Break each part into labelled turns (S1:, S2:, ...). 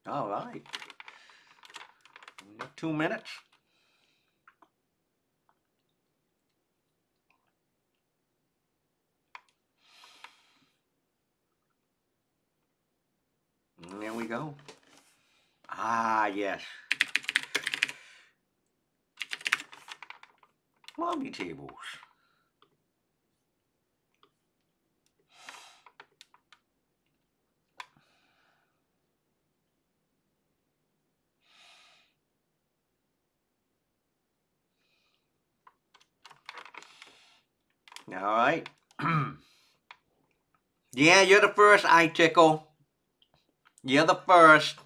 S1: All right. 2 minutes. And there we go. Ah, yes. Lobby tables. All right. Yeah, you're the first, I tickle. You're the first.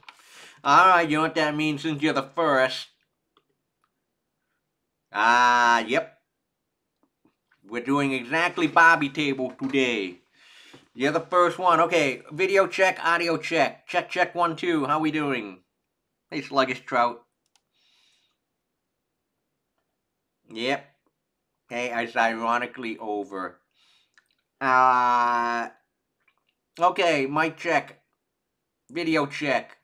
S1: All right, you know what that means since you're the first. Yep. We're doing exactly Bobby table today. You're the first one. Okay, video check, audio check. Check, check, 1, 2. How we doing? Hey, sluggish trout. Yep. Hey, it's ironically over. Okay, mic check. Video check.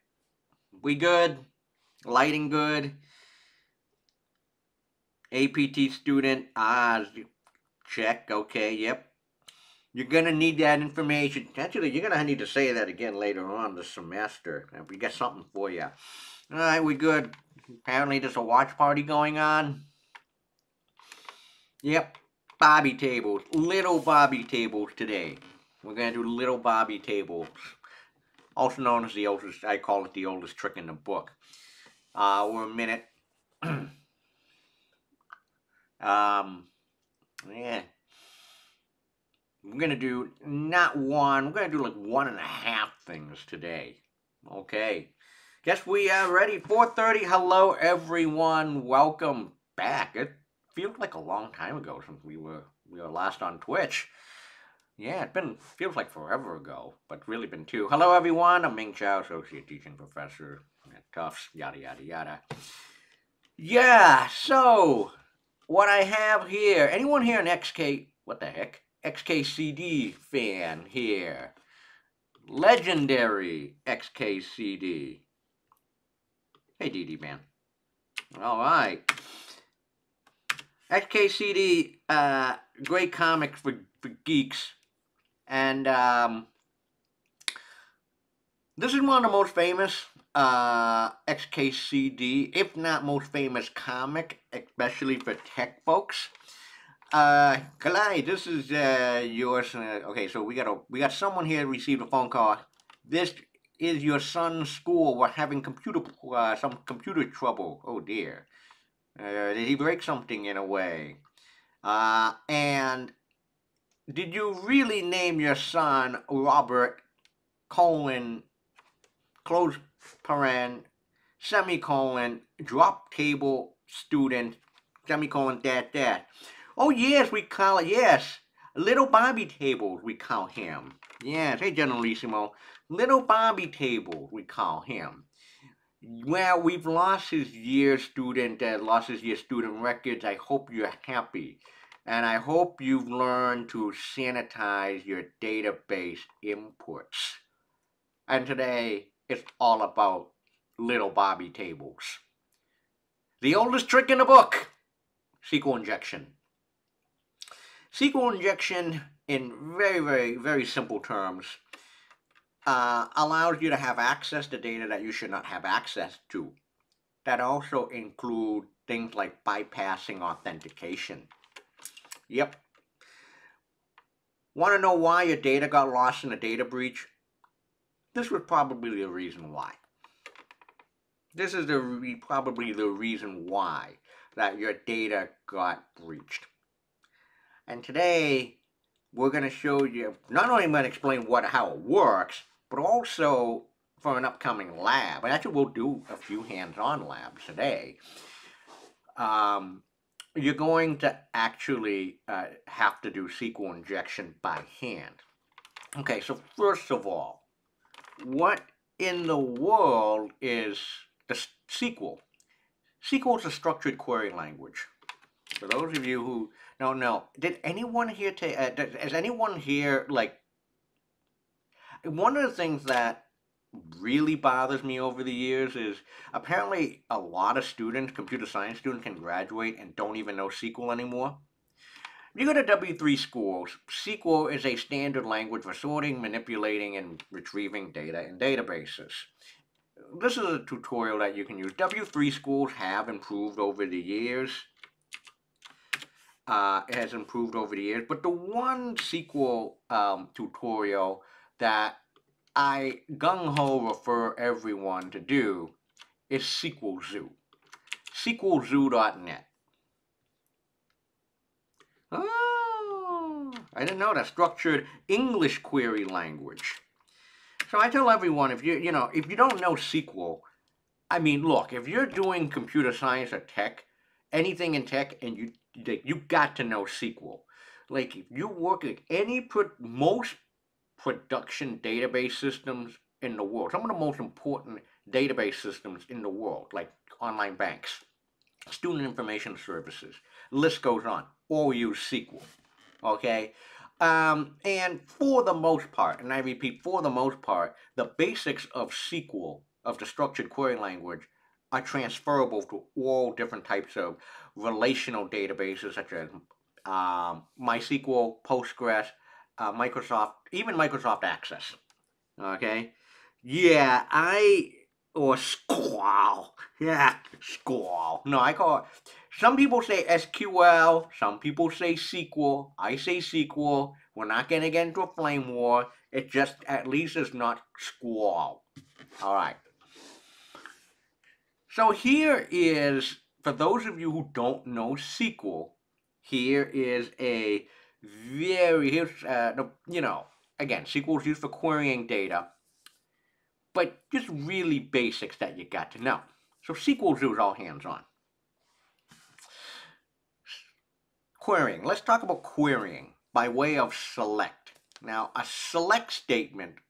S1: We good? Lighting good? APT student, check. Okay, yep. You're gonna need that information. Actually, you're gonna need to say that again later on this semester. We got something for you. All right, we good. Apparently, there's a watch party going on. Yep, Bobby tables, little Bobby tables today. We're gonna do little Bobby tables, also known as the oldest. I call it the oldest trick in the book. We're a minute. Yeah. We're gonna do not one. We're gonna do like 1.5 things today. Okay. Guess we are ready. 4:30. Hello, everyone. Welcome back. It feels like a long time ago since we were last on Twitch. Yeah, feels like forever ago, but really been 2. Hello, everyone. I'm Ming Chow, associate teaching professor at Tufts. Yada yada yada. Yeah. So what I have here. Anyone here an XK? What the heck? XKCD fan here. Legendary XKCD. Hey, DD man. All right. XKCD, great comic for geeks. And this is one of the most famous XKCD, if not most famous comic, especially for tech folks. Kalai, this is yours. Okay, so we got someone here received a phone call. This is your son's school. We're having some computer trouble. Oh dear. Did he break something in a way? And did you really name your son Robert colon close paren semicolon drop table student semicolon that? Oh, yes, we call it, yes. Little Bobby tables, we call him. Yes, hey, Generalissimo. Little Bobby tables, we call him. Well, we've lost his year student records. I hope you're happy. And I hope you've learned to sanitize your database inputs. And today, it's all about Little Bobby tables. The oldest trick in the book, SQL injection. SQL injection, in very, very, very simple terms, allows you to have access to data that you should not have access to. That also include things like bypassing authentication. Yep. Want to know why your data got lost in a data breach? This was probably the reason why. This is probably the reason why that your data got breached. And today, we're going to show you, not only going to explain how it works, but also for an upcoming lab. And actually, we'll do a few hands-on labs today. You're going to actually have to do SQL injection by hand. Okay, so first of all, what in the world is the SQL? SQL is a structured query language. For those of you who don't know, did anyone here has anyone here, like, one of the things that really bothers me over the years is apparently a lot of students, computer science students, can graduate and don't even know SQL anymore. You go to W3 schools, SQL is a standard language for sorting, manipulating, and retrieving data in databases. This is a tutorial that you can use. W3 schools have improved over the years. It has improved over the years, but the one SQL tutorial that I gung-ho refer everyone to do is SQL Zoo. SQLZoo.net. Oh, I didn't know that. Structured English query language. So I tell everyone, if if you don't know SQL, I mean, look, if you're doing computer science or tech, anything in tech, and you got to know SQL. Like if you work at most production database systems in the world, some of the most important database systems in the world, like online banks, student information services, list goes on, all use SQL. Okay? And for the most part, and I repeat, for the most part, the basics of SQL, of the structured query language, are transferable to all different types of relational databases such as MySQL, Postgres, Microsoft, even Microsoft Access. Okay? Yeah, or squall. Yeah, squall. No, I call it. Some people say SQL, some people say SQL. I say SQL. We're not going to get into a flame war. It just, at least, is not squall. All right. So here is, for those of you who don't know SQL, here is a here's, again, SQL is used for querying data, but just really basics that you got to know. So SQL Zoo is all hands on. Querying. Let's talk about querying by way of select. Now, a select statement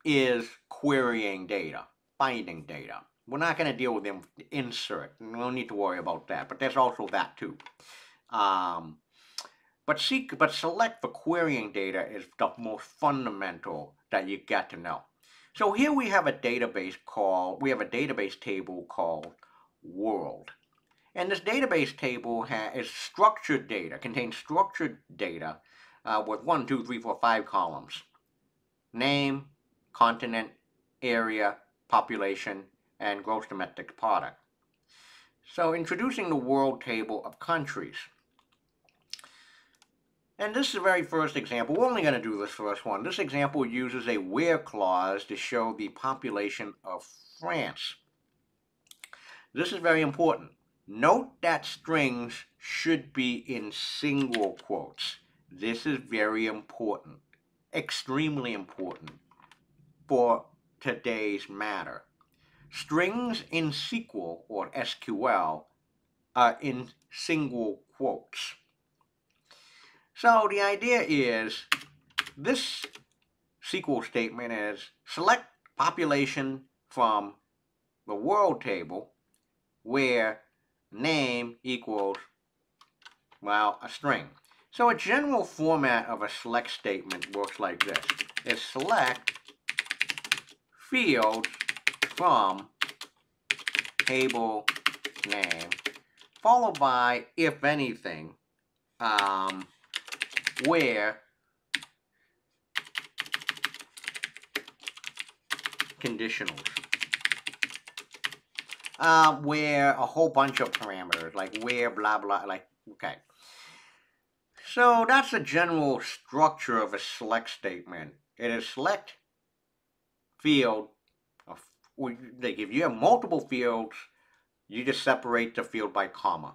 S1: is querying data, finding data. We're not going to deal with them insert. We don't need to worry about that, but there's also that too. But select for querying data is the most fundamental that you got to know. So here we have a database table called world. And this database table is structured data, contains structured data with 1, 2, 3, 4, 5 columns. Name, continent, area, population, and gross domestic product. So introducing the world table of countries. And this is the very first example. We're only going to do this first one. This example uses a where clause to show the population of France. This is very important. Note that strings should be in single quotes. This is very important, extremely important for today's matter. Strings in SQL or SQL are in single quotes. So the idea is this SQL statement is select population from the world table where name equals, well, a string. So a general format of a select statement works like this. Is select fields from table name followed by, if anything, where conditionals. Where a whole bunch of parameters, like where, blah, blah, like, okay. So that's the general structure of a select statement. It is select field, like if you have multiple fields, you just separate the field by comma.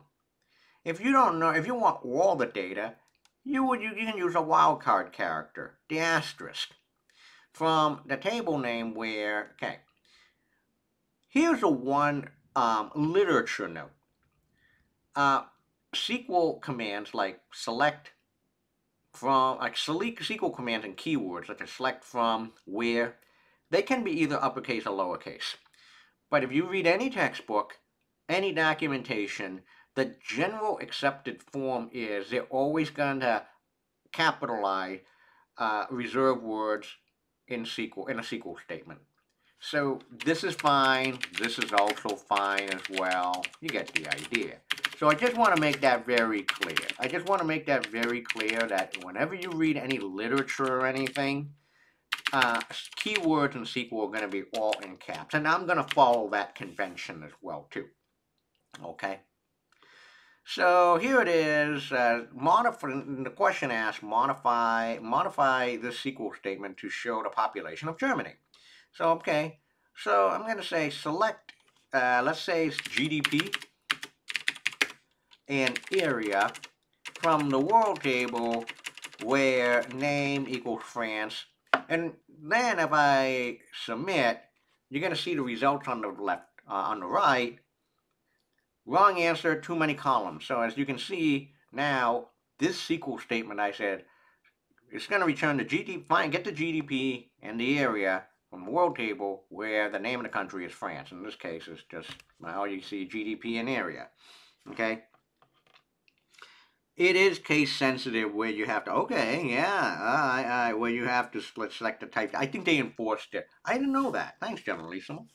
S1: If you don't know, if you want all the data, you can use a wildcard character, the asterisk, from the table name where, okay. Here's a one literature note. SQL commands like select from, like SQL commands and keywords such as select from, where, they can be either uppercase or lowercase. But if you read any textbook, any documentation, the general accepted form is they're always going to capitalize reserved words in a SQL statement. So this is fine. This is also fine as well. You get the idea. So I just want to make that very clear. I just want to make that very clear that whenever you read any literature or anything, keywords in SQL are going to be all in caps. And I'm going to follow that convention as well too. Okay. So here it is. The question asks, modify this SQL statement to show the population of Germany. So okay. So I'm going to say select, let's say it's GDP and area from the world table where name equals France. And then if I submit, you're going to see the results on the left, on the right. Wrong answer, too many columns. So as you can see now, this SQL statement I said, it's going to return the GDP, get the GDP and the area from the world table where the name of the country is France. In this case, it's just, well, you see GDP and area. Okay. It is case sensitive where you have to, okay, yeah, where you have to select the type. I think they enforced it. I didn't know that. Thanks, Generalissimo.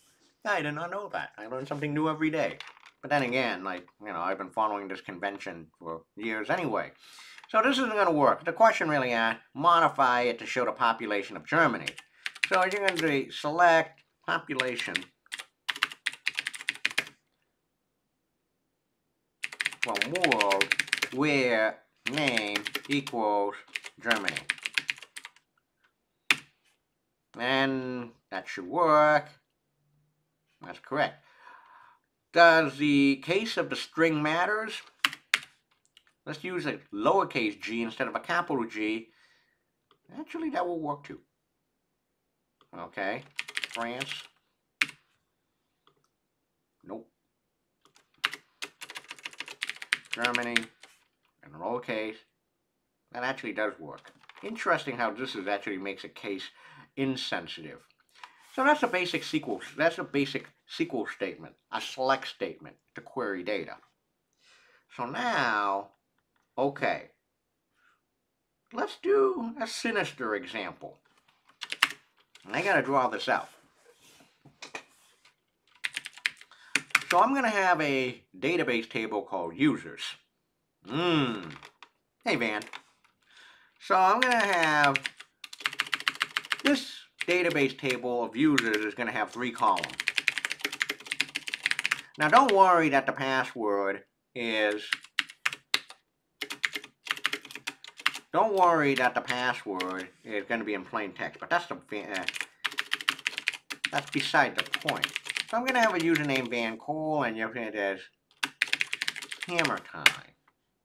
S1: I did not know that. I learn something new every day. But then again, like, I've been following this convention for years anyway. So this isn't going to work. The question really asks, modify it to show the population of Germany. So you're going to select population from world where name equals Germany. And that should work. That's correct. Does the case of the string matters? Let's use a lowercase g instead of a capital G. Actually, that will work too. Okay, France. Nope. Germany, and lowercase. That actually does work. Interesting how this is actually makes a case insensitive. So that's a basic SQL. That's a basic SQL statement, a select statement to query data. So now, okay, let's do a sinister example. And I gotta draw this out. So I'm gonna have a database table called users. Hey Van. So I'm gonna have this database table of users is gonna have 3 columns. Now don't worry that the password is going to be in plain text, but that's beside the point. So I'm going to have a username Van Cole, and you're going to as hammer time.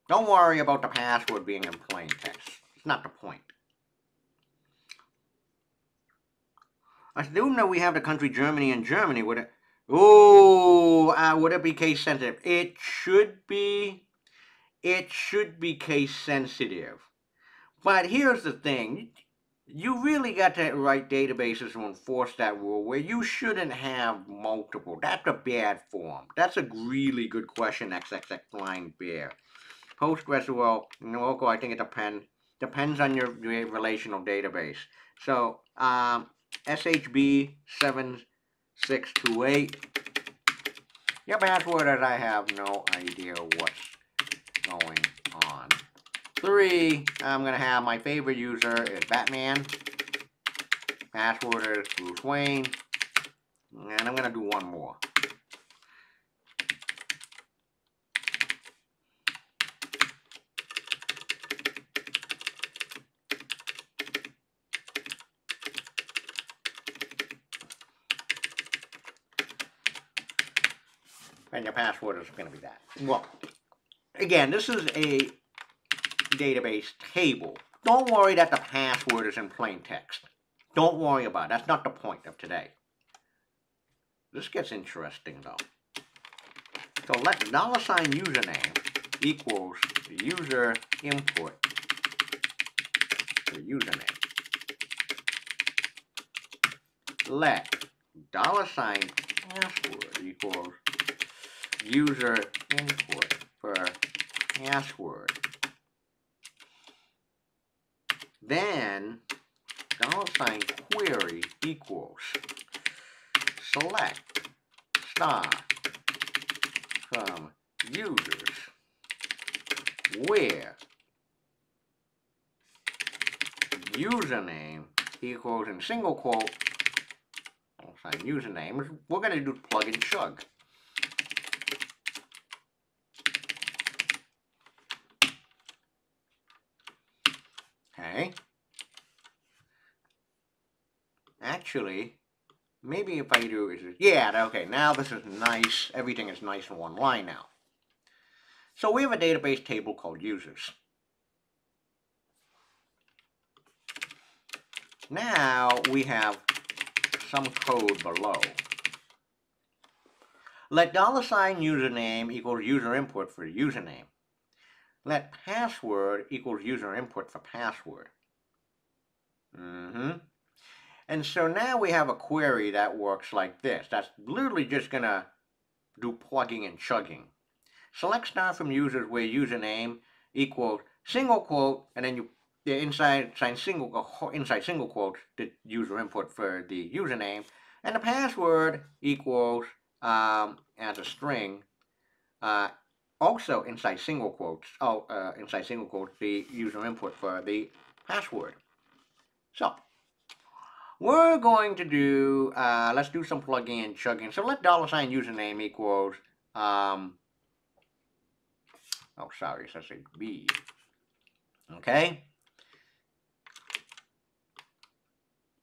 S1: Don't worry about the password being in plain text. It's not the point. Assume that we have the country Germany and Germany. Would it be case sensitive? It should be case sensitive. But here's the thing. You really got to write databases to enforce that rule where you shouldn't have multiple. That's a bad form. That's a really good question, XXX blind bear. PostgreSQL, local, I think it depends on your relational database. So, SHB 7628. Your password is I have no idea what's going on. 3, I'm going to have my favorite user is Batman. Password is Bruce Wayne. And I'm going to do one more. And your password is going to be that. Well, again, this is a database table. Don't worry that the password is in plain text. Don't worry about it. That's not the point of today. This gets interesting though. So let $username equals the user input the username. Let $password equals user input for password. Then $query equals select star from users where username equals in single quote, I'll sign username, we're going to do plug and chug. Okay. Actually, maybe if I do is yeah, okay, now this is nice. Everything is nice in one line now. So we have a database table called users. Now we have some code below. Let $username equals user input for username. Let password equals user input for password. And so now we have a query that works like this. That's literally just going to do plugging and chugging. Select star from users where username equals single quote, and then you inside single quotes the user input for the username, and the password equals as a string also inside single quotes. Inside single quotes the user input for the password. So we're going to do let's do some plugging and chugging. So let $username equals oh, sorry, it's SHB. Okay?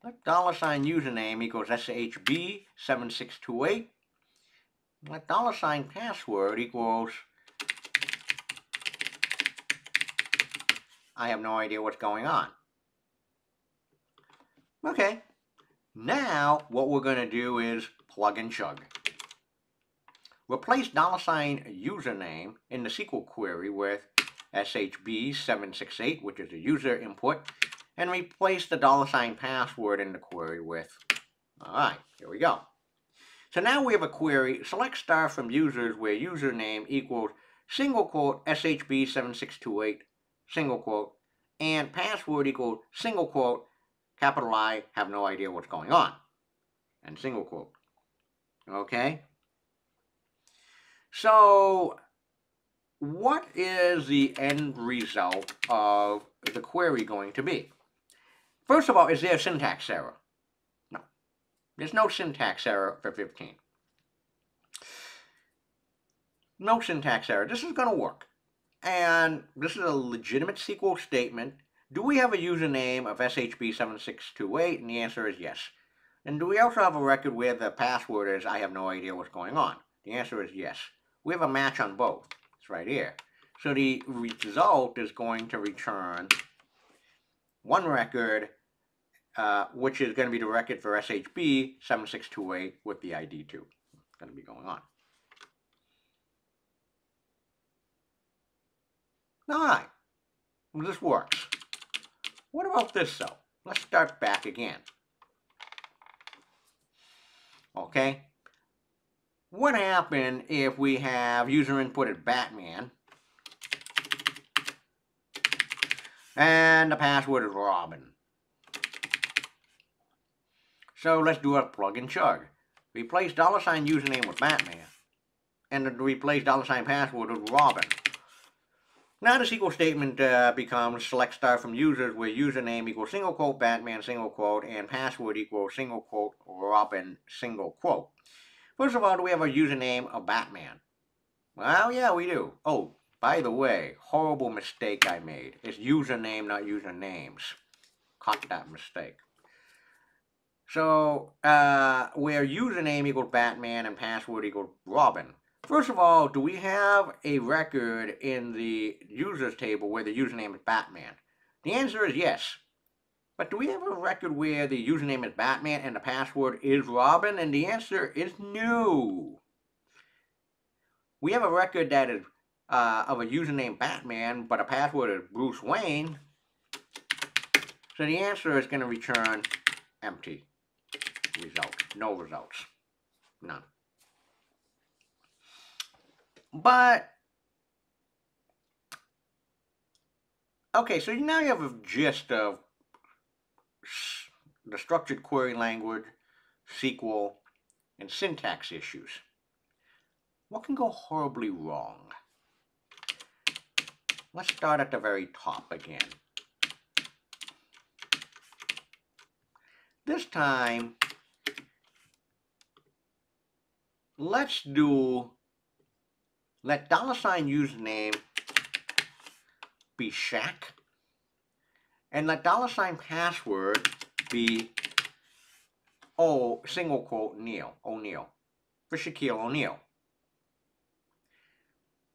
S1: Let $username equals SHB7628. Let $password equals, I have no idea what's going on. Okay. Now, what we're going to do is plug and chug. Replace $username in the SQL query with SHB768, which is the user input, and replace the $password in the query with, alright, here we go. So now we have a query, select star from users where username equals single quote SHB7628, single quote, and password equals single quote, capital I, have no idea what's going on, and single quote. Okay? So, what is the end result of the query going to be? First of all, is there a syntax error? No. There's no syntax error for 15. No syntax error. This is going to work. And this is a legitimate SQL statement. Do we have a username of SHB7628? And the answer is yes. And do we also have a record where the password is I have no idea what's going on? The answer is yes. We have a match on both. It's right here. So the result is going to return one record, which is going to be the record for SHB7628 with the ID 2. It's going to be going on. Alright, this works. What about this though? Let's start back again. Okay. What happened if we have user inputted Batman and the password is Robin? So let's do a plug and chug. Replace $username with Batman and then replace $password with Robin. Now the SQL statement becomes select star from users where username equals single quote Batman single quote and password equals single quote Robin single quote. First of all, do we have a username of Batman? Well, yeah, we do. Oh, by the way, horrible mistake I made. It's username, not usernames. Caught that mistake. So, where username equals Batman and password equals Robin. First of all, do we have a record in the users table where the username is Batman? The answer is yes. But do we have a record where the username is Batman and the password is Robin? And the answer is no. We have a record that is of a username Batman, but a password is Bruce Wayne. So the answer is going to return empty result. No results. None. But, okay, so now you have a gist of the structured query language, SQL, and syntax issues. What can go horribly wrong? Let's start at the very top again. This time, let's let $ username be Shaq, and let $ password be single quote O'Neil, for Shaquille O'Neal.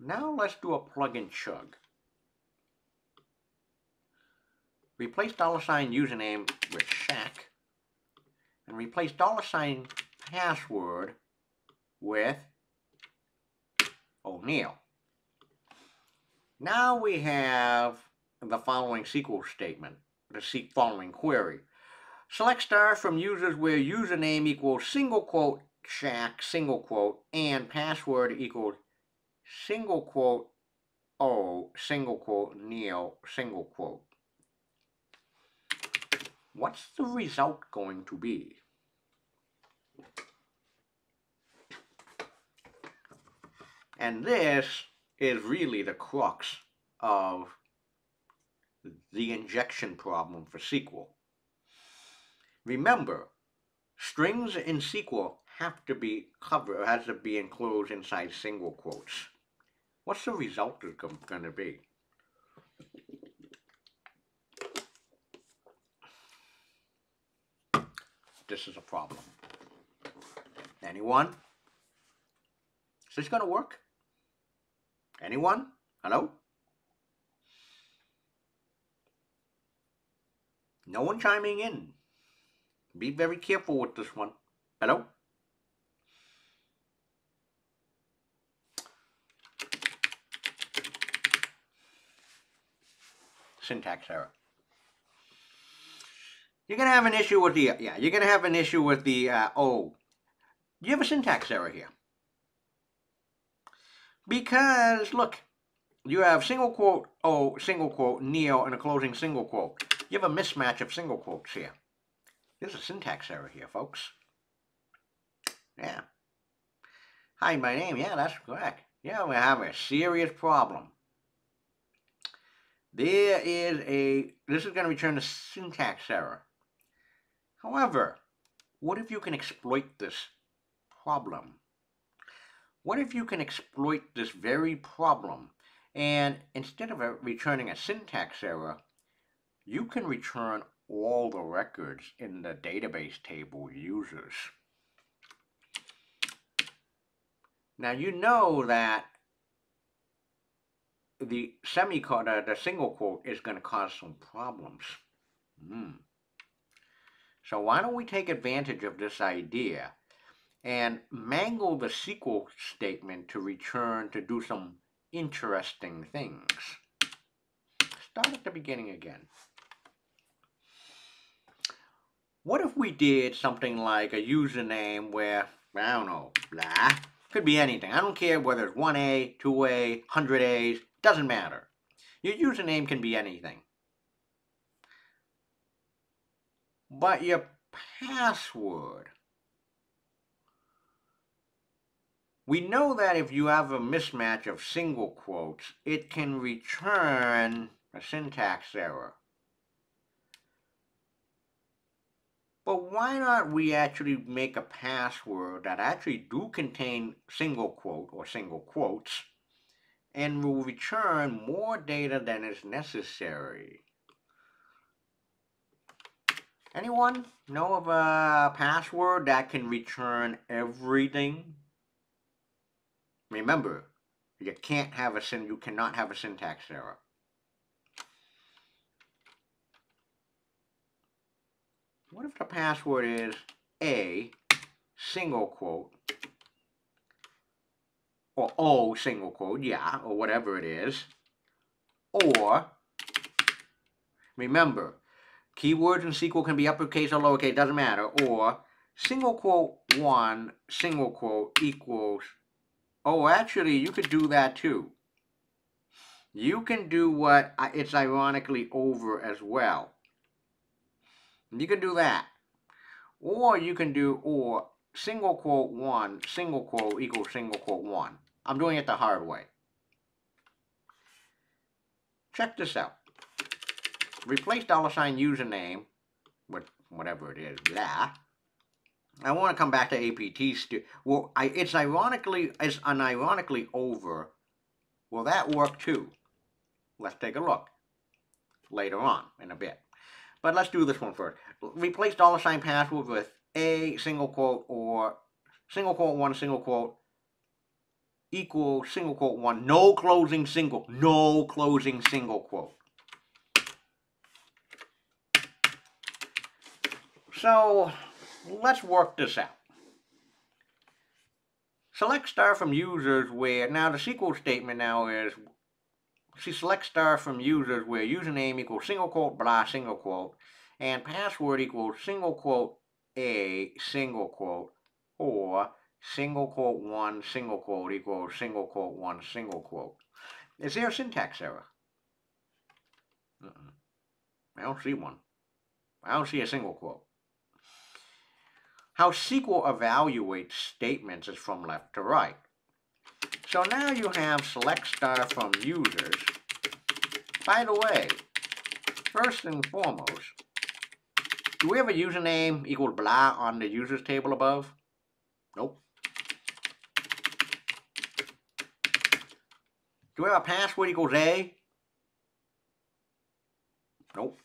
S1: Now let's do a plug and chug. Replace $ username with Shaq, and replace $ password with O'Neil. Now we have the following SQL statement, the following query. Select star from users where username equals single quote Shaq, single quote, and password equals single quote single quote, Neil, single quote. What's the result going to be? And this is really the crux of the injection problem for SQL. Remember, strings in SQL have to be enclosed inside single quotes. What's the result going to be? This is a problem. Anyone? Is this going to work? Anyone? Hello? No one chiming in. Be very careful with this one. Hello? Syntax error. You're going to have an issue with the, you're going to have an issue with the, you have a syntax error here. Because, look, you have single quote, single quote, Neo, and a closing single quote. You have a mismatch of single quotes here. There's a syntax error here, folks. Yeah. Hi, my name. Yeah, that's correct. Yeah, we have a serious problem. This is going to return a syntax error. However, what if you can exploit this problem? What if you can exploit this very problem, and instead of returning a syntax error, you can return all the records in the database table users? Now you know that the the single quote is going to cause some problems. So why don't we take advantage of this idea and mangle the SQL statement to do some interesting things. Start at the beginning again. What if we did something like a username where, I don't know, blah, could be anything. I don't care whether it's 1A, 2A, 100 A's, doesn't matter. Your username can be anything. But your password, we know that if you have a mismatch of single quotes, it can return a syntax error. But why not we actually make a password that actually do contain single quote or single quotes and will return more data than is necessary? Anyone know of a password that can return everything? Remember, you cannot have a syntax error. What if the password is A, single quote, or O, single quote, yeah, or whatever it is, or, remember, keywords in SQL can be uppercase or lowercase, doesn't matter, or single quote 1, single quote equals, actually, you could do that too. You can do what it's ironically over as well. You can do that. Or you can do single quote 1, single quote equals single quote 1. I'm doing it the hard way. Check this out. Replace $username with whatever it is, blah. I want to come back to APT. Well, it's unironically over. Will that work too? Let's take a look later on in a bit. But let's do this one first. Replace $password with a single quote or single quote 1 single quote equals single quote 1, no closing single quote. So let's work this out. Select star from users where, now the SQL statement now is, select star from users where username equals single quote blah single quote and password equals single quote a single quote or single quote 1 single quote equals single quote 1 single quote. Is there a syntax error? I don't see one. I don't see a single quote. How SQL evaluates statements is from left to right. So now you have select star from users. By the way, first and foremost, do we have a username equal blah on the users table above? Nope. Do we have a password equals a? Nope.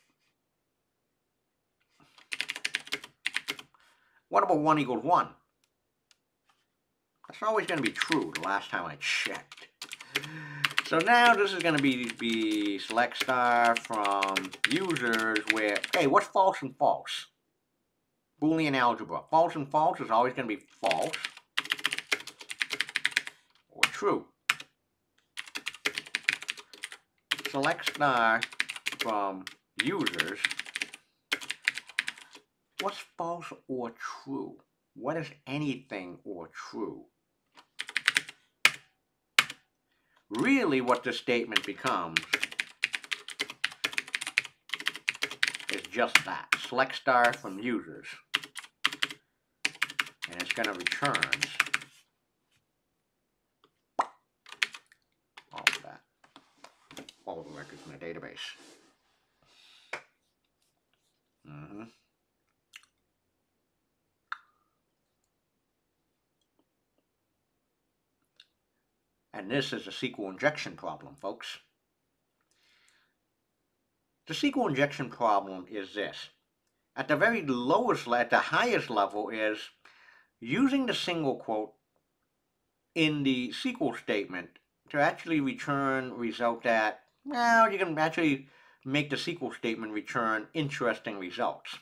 S1: What about 1 equals 1? That's always going to be true the last time I checked. So now this is going to be select star from users where, hey, what's false and false? Boolean algebra. False and false is always going to be false or true. Select star from users. What's false or true? What is anything or true? Really what this statement becomes is just that. Select star from users. And it's going to return all of that. All of the records in the database. And this is a SQL injection problem, folks. The SQL injection problem is this. At the very lowest, at the highest level is using the single quote in the SQL statement to actually return result that, well, you can actually make the SQL statement return interesting results.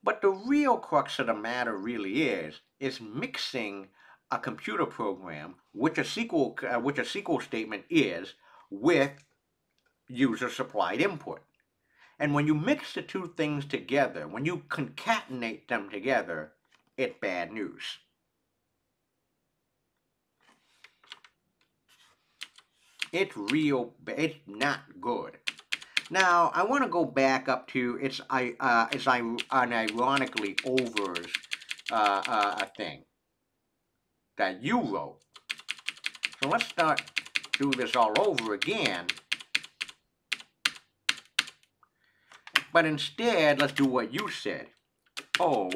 S1: But the real crux of the matter really is mixing a computer program, which a SQL statement is, with user supplied input. And when you mix the two things together, when you concatenate them together, it's bad news. It's not good. Now, I want to go back up to it's unironically overs a thing that you wrote. So let's do this all over again. But instead, let's do what you said. O,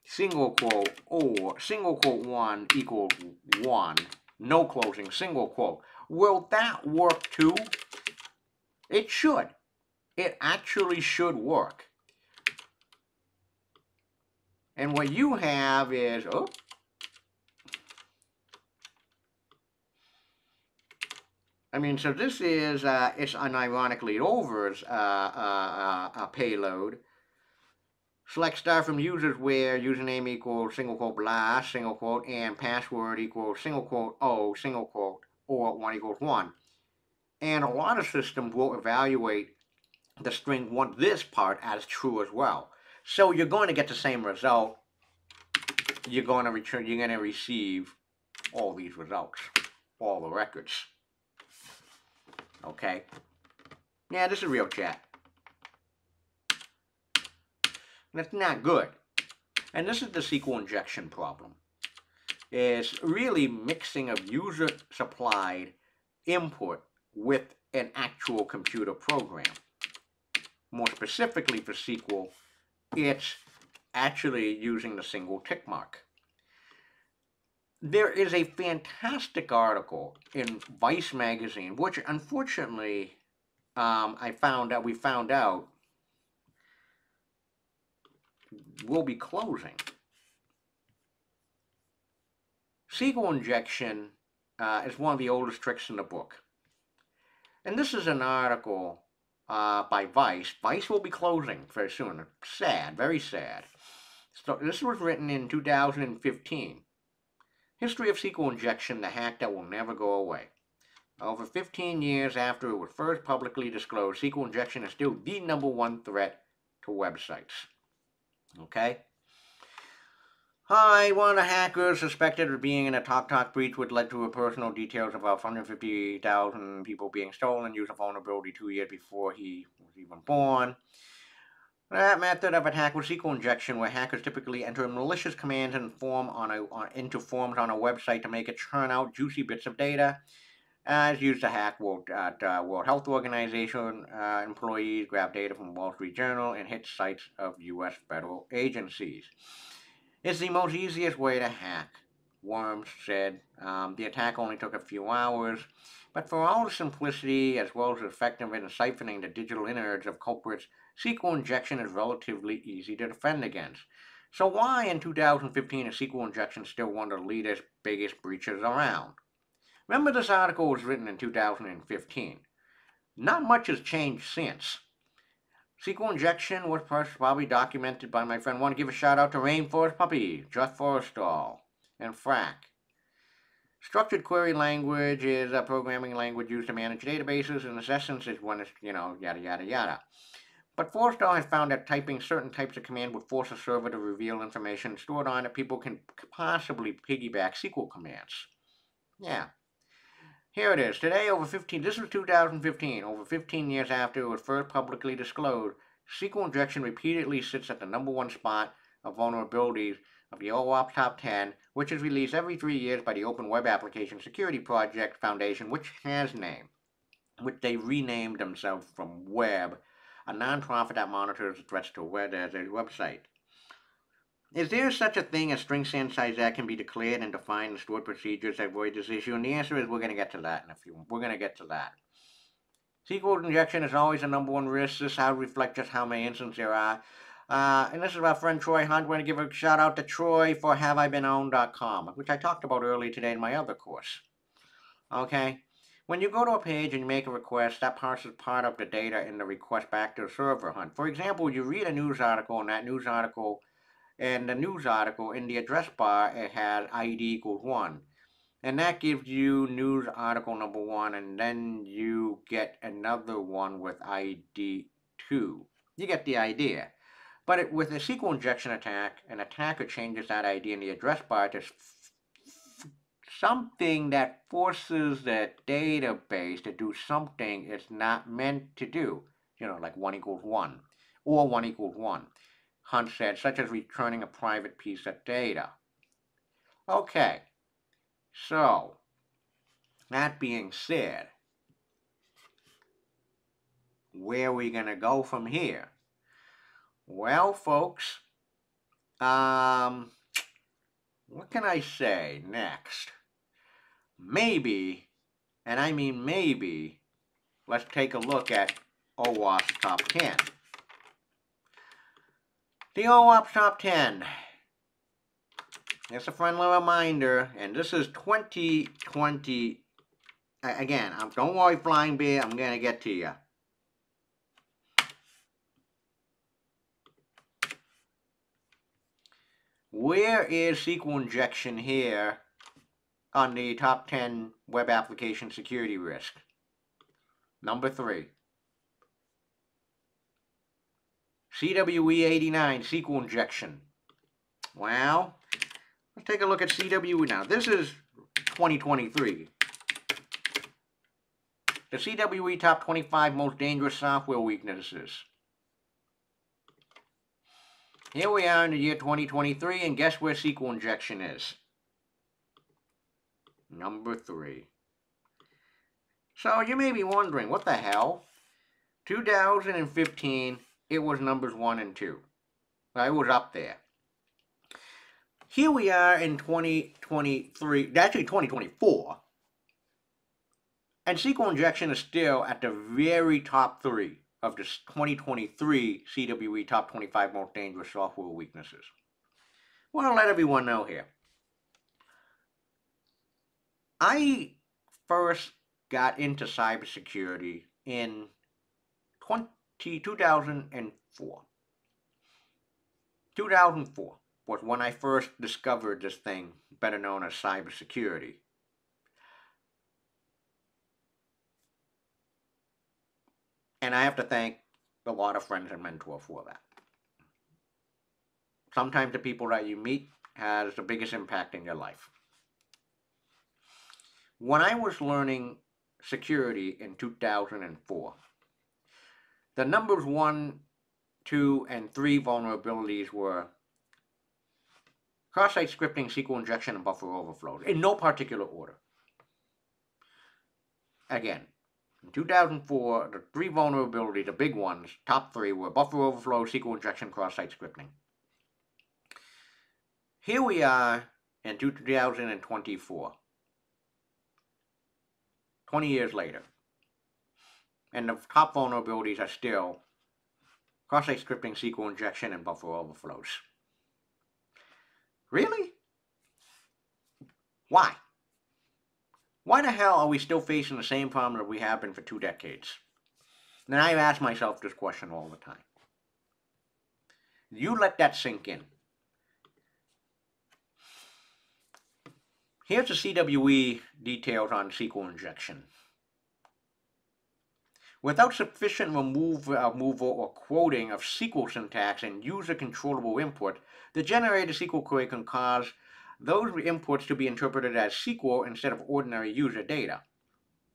S1: single quote, or single quote 1 equals 1, no closing single quote. Will that work too? It should. It actually should work. And what you have is, oh, I mean, so this is, it's unironically overs a payload. Select star from users where username equals single quote blah, single quote, and password equals single quote O, single quote, or 1 equals 1. And a lot of systems will evaluate the string this part as true as well. So you're going to get the same result. You're going to receive all these results, all the records. Okay? Yeah, this is real chat. That's not good. And this is the SQL injection problem. It's really mixing of user-supplied input with an actual computer program. More specifically for SQL, it's actually using the single tick mark. There is a fantastic article in Vice magazine, which unfortunately we found out will be closing. SQL injection is one of the oldest tricks in the book. And this is an article by Vice. Vice will be closing very soon. Sad, very sad. So this was written in 2015. History of SQL injection, the hack that will never go away. Over 15 years after it was first publicly disclosed, SQL injection is still the #1 threat to websites. Okay? Hi, one of the hackers suspected of being in a TalkTalk breach which led to personal details of 150,000 people being stolen, used a vulnerability 2 years before he was even born. That method of attack was SQL injection, where hackers typically enter malicious commands into forms on a website to make it churn out juicy bits of data. It's used to hack World Health Organization employees, grab data from Wall Street Journal, and hit sites of U.S. federal agencies. It's the most easiest way to hack, Worms said. The attack only took a few hours, but for all the simplicity as well as effective in siphoning the digital innards of culprits, SQL injection is relatively easy to defend against. So why in 2015 is SQL injection still one of the latest, biggest breaches around? Remember, this article was written in 2015. Not much has changed since. SQL injection was first probably documented by my friend. I want to give a shout out to Rainforest Puppy, Jeff Forrestal, and Frack. Structured query language is a programming language used to manage databases, and its essence is when it's, yada, yada, yada. But Forrestal has found that typing certain types of command would force a server to reveal information stored on it. People can possibly piggyback SQL commands. Yeah. Here it is. Today, this was 2015, over 15 years after it was first publicly disclosed, SQL injection repeatedly sits at the #1 spot of vulnerabilities of the OWASP Top 10, which is released every 3 years by the Open Web Application Security Project Foundation, which they renamed themselves from Web, a nonprofit that monitors threats to web as a website. Is there such a thing as string size that can be declared and defined in stored procedures that avoid this issue? And the answer is we're going to get to that in a few. We're going to get to that. SQL injection is always the #1 risk. This how reflect just how many instances there are. And this is our friend Troy Hunt. We're going to give a shout out to Troy for haveibeenowned.com, which I talked about earlier today in my other course. Okay? When you go to a page and you make a request, that parses part of the data in the request back to the server, Hunt. For example, you read a news article, and that news article in the address bar, it has ID equals 1. And that gives you news article #1, and then you get another one with ID 2. You get the idea. But with a SQL injection attack, an attacker changes that ID in the address bar to something that forces the database to do something it's not meant to do. Like 1 equals 1 or 1 equals 1. Hunt said, such as returning a private piece of data. Okay, so that being said, where are we going to go from here? Well, folks, what can I say next? Maybe, and I mean maybe, let's take a look at OWASP Top 10. The OWASP Top 10. It's a friendly reminder, and this is 2020. Again, don't worry, Flying Bear, I'm going to get to you. Where is SQL injection here on the top 10 web application security risk? Number 3. CWE 89, SQL injection. Well, let's take a look at CWE now. This is 2023. The CWE top 25 most dangerous software weaknesses. Here we are in the year 2023, and guess where SQL injection is? Number 3. So you may be wondering, what the hell? 2015, it was numbers 1 and 2. Well, it was up there. Here we are in 2023, actually 2024, and SQL injection is still at the very top 3 of the 2023 CWE Top 25 Most Dangerous Software Weaknesses. I want to let everyone know here. I first got into cybersecurity in 2004. 2004 was when I first discovered this thing, better known as cybersecurity. And I have to thank a lot of friends and mentors for that. Sometimes the people that you meet has the biggest impact in your life. When I was learning security in 2004, the numbers 1, 2, and 3 vulnerabilities were cross-site scripting, SQL injection, and buffer overflows, in no particular order. Again, in 2004, the 3 vulnerabilities, the big ones, top 3, were buffer overflow, SQL injection, cross-site scripting. Here we are in 2024, 20 years later, and the top vulnerabilities are still cross-site scripting, SQL injection, and buffer overflows. Really? Why? Why the hell are we still facing the same problem that we have been for 2 decades? And I've asked myself this question all the time. You let that sink in. Here's the CWE details on SQL injection. Without sufficient removal or quoting of SQL syntax and user-controllable input, the generated SQL query can cause those inputs to be interpreted as SQL instead of ordinary user data.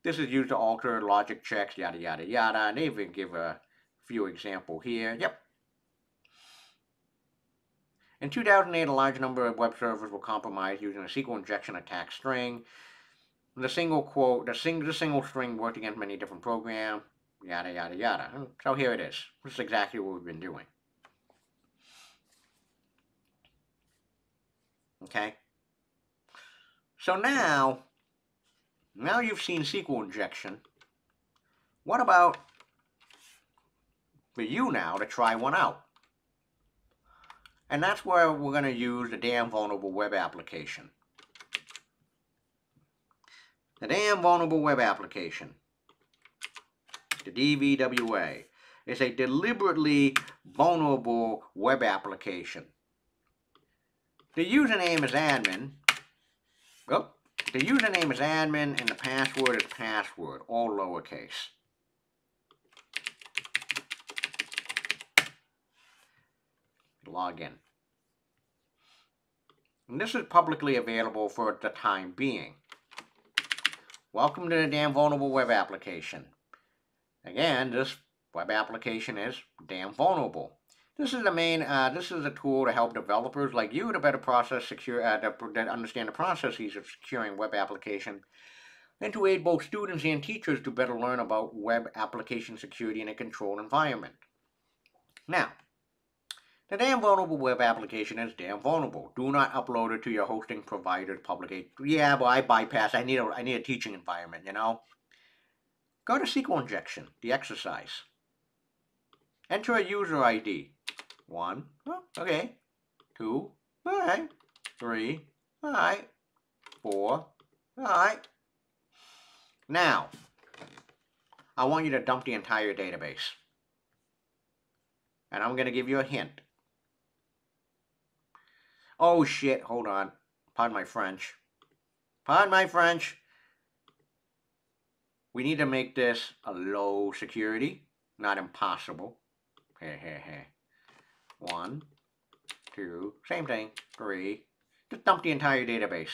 S1: This is used to alter logic checks, yada yada yada, and they even give a few examples here. Yep. In 2008, a large number of web servers were compromised using a SQL injection attack string. The single string worked against many different programs, yada yada yada. So here it is. This is exactly what we've been doing. Okay? So now you've seen SQL injection. What about for you now to try one out? And that's where we're going to use the damn vulnerable web application. The damn vulnerable web application, the DVWA, is a deliberately vulnerable web application. The username is admin. Oh, the username is admin and the password is password, all lowercase. Log in. And this is publicly available for the time being. Welcome to the damn vulnerable web application. Again, this web application is damn vulnerable. This is a tool to help developers like you to better to understand the processes of securing web application, and to aid both students and teachers to better learn about web application security in a controlled environment. Now, the damn vulnerable web application is damn vulnerable. Do not upload it to your hosting provider's public. Yeah, well, I bypass. I need a teaching environment, you know. Go to SQL injection, the exercise. Enter a user ID. 1, oh, okay. 2, all right. 3, all right. 4, all right. Now, I want you to dump the entire database. And I'm going to give you a hint. Oh shit, hold on. Pardon my French. Pardon my French. We need to make this a low security, not impossible. 1, 2, same thing, 3. Just dump the entire database.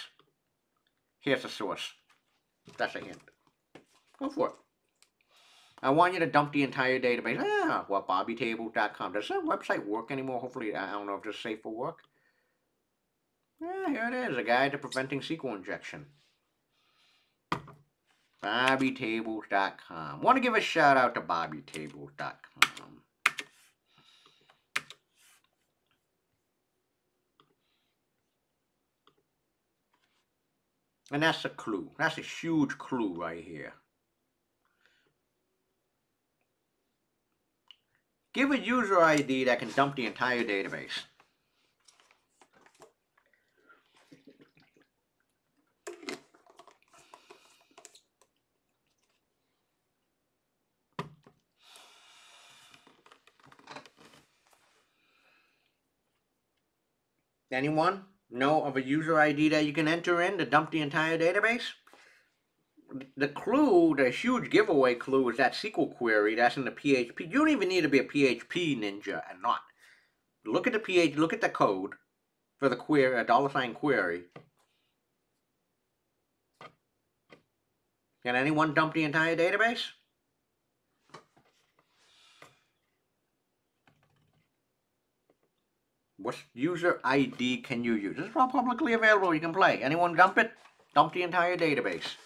S1: Here's the source. That's a hint. Go for it. I want you to dump the entire database. Well, bobbytables.com. Does that website work anymore? Hopefully, I don't know if it's safe for work. Yeah, here it is. A guide to preventing SQL injection. bobbytables.com. Want to give a shout out to bobbytables.com. And that's a clue. That's a huge clue right here. Give a user ID that can dump the entire database. Anyone know of a user ID that you can enter in to dump the entire database? The clue, the huge giveaway clue, is that SQL query that's in the PHP. You don't even need to be a PHP ninja and not. Look at the look at the code for the query, a $ query. Can anyone dump the entire database? What user ID can you use? This is all publicly available. You can play. Anyone dump it? Dump the entire database.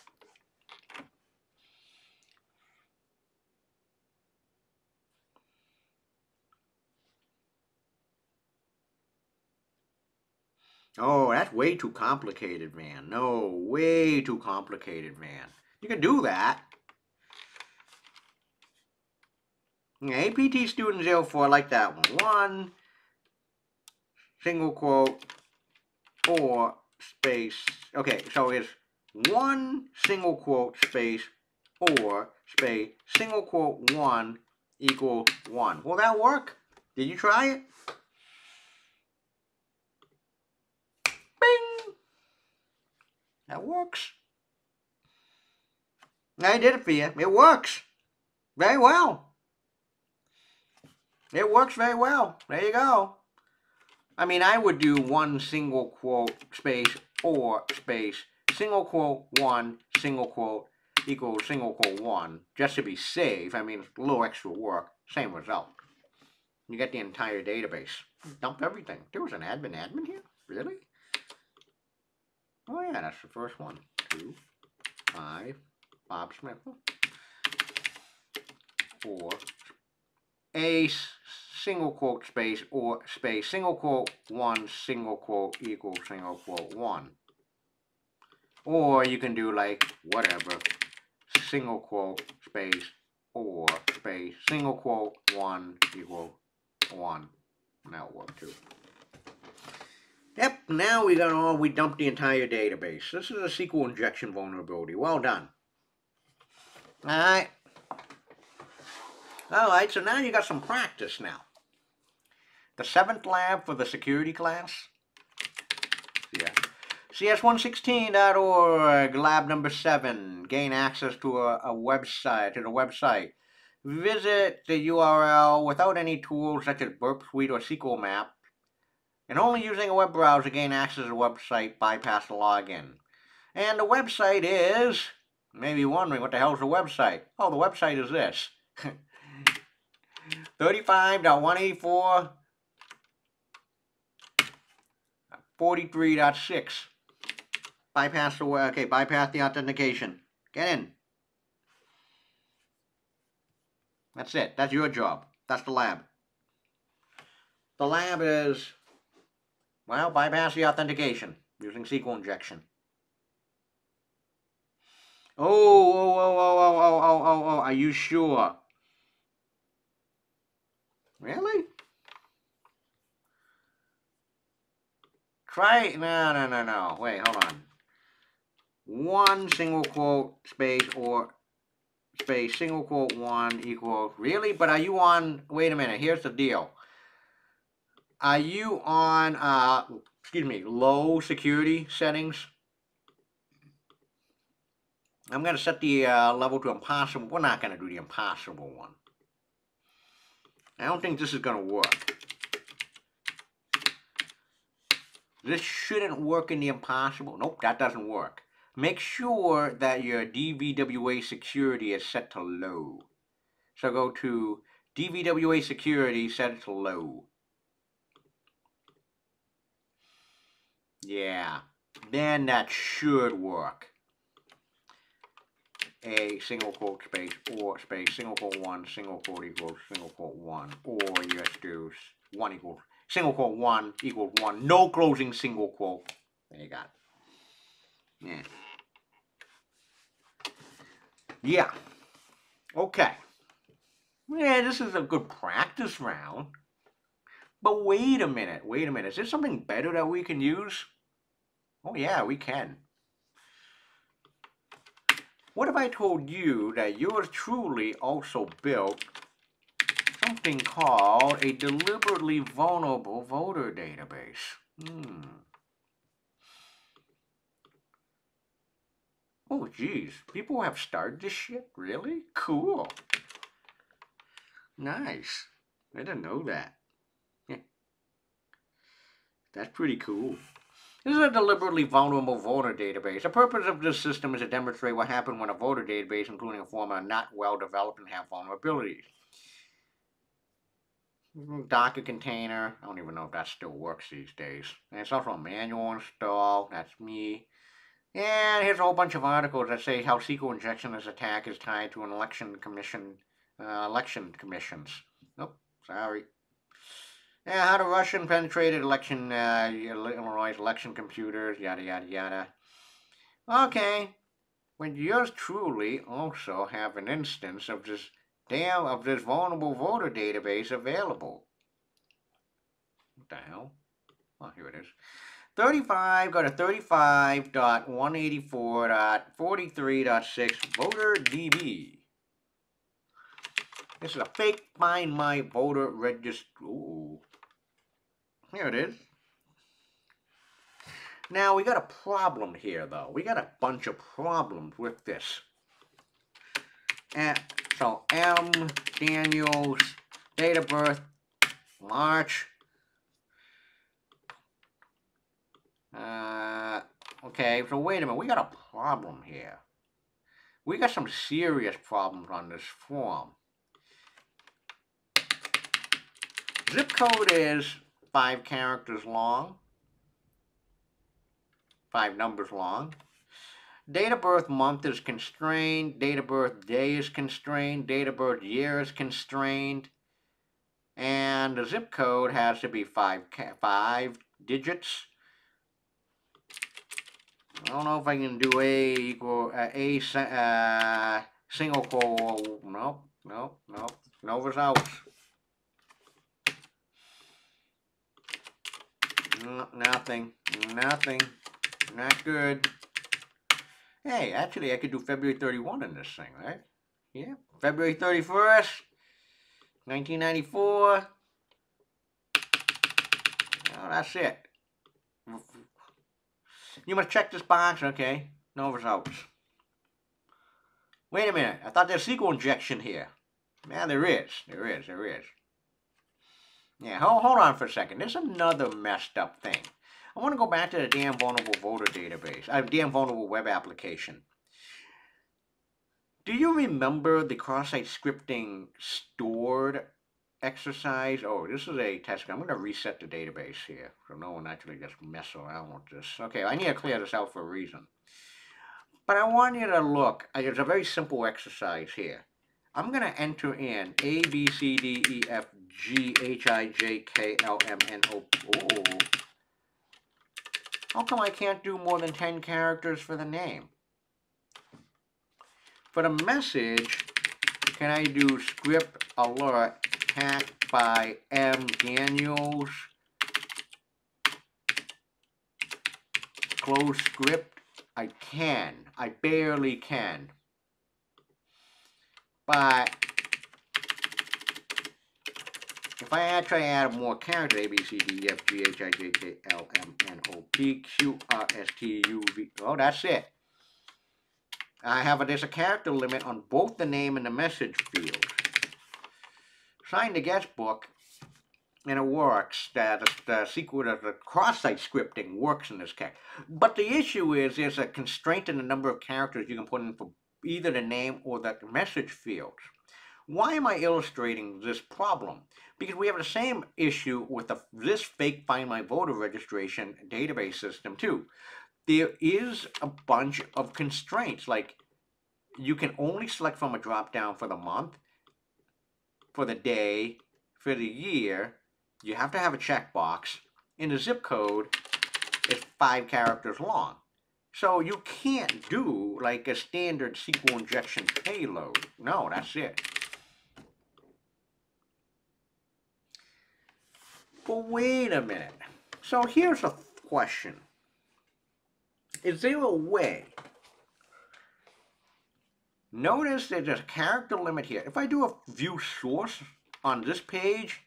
S1: Oh, that's way too complicated, man. No, way too complicated, man. You can do that. APT student 04, like that one. One, single quote, or space. Okay, so it's one single quote space or space single quote one equal one. Will that work? Did you try it? Bing! That works. I did it for you. It works. Very well. It works very well. There you go. I mean, I would do one single quote space or space single quote one single quote equals single quote one just to be safe. I mean, a little extra work, same result. You get the entire database. Dump everything. There was an admin here? Really? Oh yeah, that's the first one. 2, 5, Bob Smith. 4, a single quote space or space single quote one single quote equals single quote one. Or you can do like whatever, single quote space or space single quote one equal one. And that'll work too. Yep, now we dumped the entire database. This is a SQL injection vulnerability. Well done. Alright. Alright, so now you got some practice now. The 7th lab for the security class. Yeah. CS116.org, lab number 7. Gain access to a website, to the website. Visit the URL without any tools such as Burp Suite or SQL Map. And only using a web browser gain access to the website, bypass the login. And the website is, maybe wondering what the hell is the website? Oh, the website is this. 35.184 43.6. Bypass the authentication. Get in. That's it. That's your job. That's the lab. The lab is, well, bypass the authentication using SQL injection. Oh, are you sure? Really? Try it. No. Wait, hold on. One single quote space or space single quote one equals, really? But are you on, wait a minute, here's the deal. Are you on, low security settings? I'm going to set the level to impossible. We're not going to do the impossible one. I don't think this is going to work. This shouldn't work in the impossible. Nope, that doesn't work. Make sure that your DVWA security is set to low. So go to DVWA security, set it to low. Yeah, then that should work. A single quote space or space single quote one single quote equals single quote one, or you just do one equals single quote one equals one, no closing single quote. There you got it. Yeah. Yeah. Okay. Yeah, this is a good practice round. But wait a minute, wait a minute. Is there something better that we can use? Oh yeah, we can. What if I told you that yours truly also built something called a deliberately vulnerable voter database? Oh geez, people have started this shit? Really? Cool. Nice. I didn't know that. Yeah. That's pretty cool. This is a deliberately vulnerable voter database. The purpose of this system is to demonstrate what happened when a voter database, including a form, are not well developed and have vulnerabilities. Docker container. I don't even know if that still works these days. And it's also a manual install. That's me. And here's a whole bunch of articles that say how SQL injection as attack is tied to an election commissions. Nope, sorry. Yeah, how the Russian penetrated Illinois election computers, yada yada yada. Okay, but yours truly also have an instance of this vulnerable voter database available. What the hell? Oh, here it is. 35, go to 35.184.43.6 voter DB. This is a fake find my voter register. Ooh. Here it is. Now we got a problem here though. We got a bunch of problems with this. So M Daniels, date of birth, March. Okay, so wait a minute. We got a problem here. We got some serious problems on this form. Zip code is 5 characters long. 5 numbers long. Date of birth month is constrained. Date of birth day is constrained. Date of birth year is constrained. And the zip code has to be 5 digits. I don't know if I can do single quote. Nope. No results. Nothing. Not good. Hey, actually, I could do February 31 in this thing, right? Yeah. February 31st, 1994. Oh, that's it. You must check this box. Okay. No results. Wait a minute. I thought there's SQL injection here. Yeah, there is. Yeah, hold on for a second. There's another messed up thing. I want to go back to the damn vulnerable voter database. Damn vulnerable web application. Do you remember the cross-site scripting stored exercise? Oh, this is a test. I'm going to reset the database here so no one actually gets mess around with this. Okay, I need to clear this out for a reason. But I want you to look. It's a very simple exercise here. I'm going to enter in A, B, C, D, E, F, G, H, I, J, K, L, M, N, O. Oh. How come I can't do more than 10 characters for the name? For the message, can I do script alert hacked by M. Daniels? Close script? I can. I barely can. But if I try to add more characters, A, B, C, D, E, F, G, H, I, J, K, L, M, N, O, P, Q, R, S, T, U, V. Oh, that's it. There's a character limit on both the name and the message field. Sign the guest book, and it works. The SQL, the cross-site scripting works in this case. But the issue is there's a constraint in the number of characters you can put in for either the name or the message fields. Why am I illustrating this problem? Because we have the same issue with this fake Find My Voter registration database system too. There is a bunch of constraints, like you can only select from a drop down for the month, for the day, for the year. You have to have a checkbox, and the zip code is 5 characters long. So you can't do like a standard SQL injection payload. No, that's it. But wait a minute. So here's a question. Is there a way? Notice there's a character limit here. If I do a view source on this page,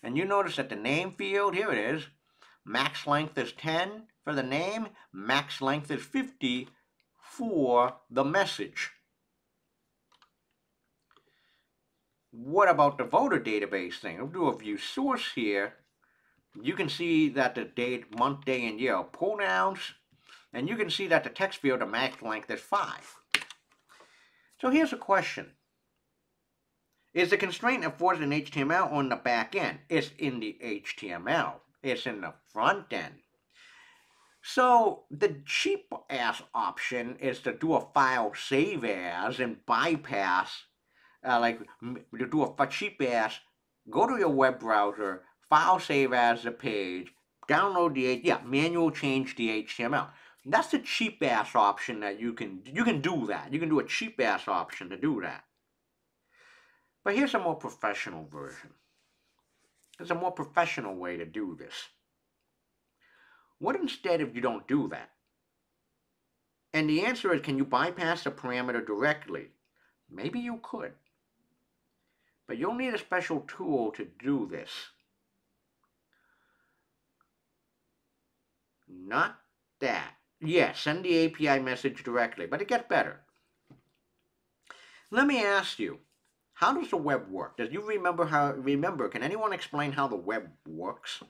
S1: and you notice that the name field, here it is, max length is 10 for the name, max length is 50 for the message. What about the voter database thing? I'll do a view source here. You can see that the date, month, day, and year are pronouns, and you can see that the text field, the max length is 5. So here's a question. Is the constraint enforced in HTML or in the back end? It's in the HTML. It's in the front end. So the cheap ass option is to do a file save as and bypass, like to do a cheap ass, go to your web browser, file save as the page, download the, manual change the HTML. That's the cheap ass option that you can do that. You can do a cheap ass option to do that. But here's a more professional version. There's a more professional way to do this. What instead if you don't do that? And the answer is, can you bypass the parameter directly? Maybe you could. But you'll need a special tool to do this. Not that. Yes, send the API message directly, but it gets better. Let me ask you, how does the web work? Does you remember, can anyone explain how the web works?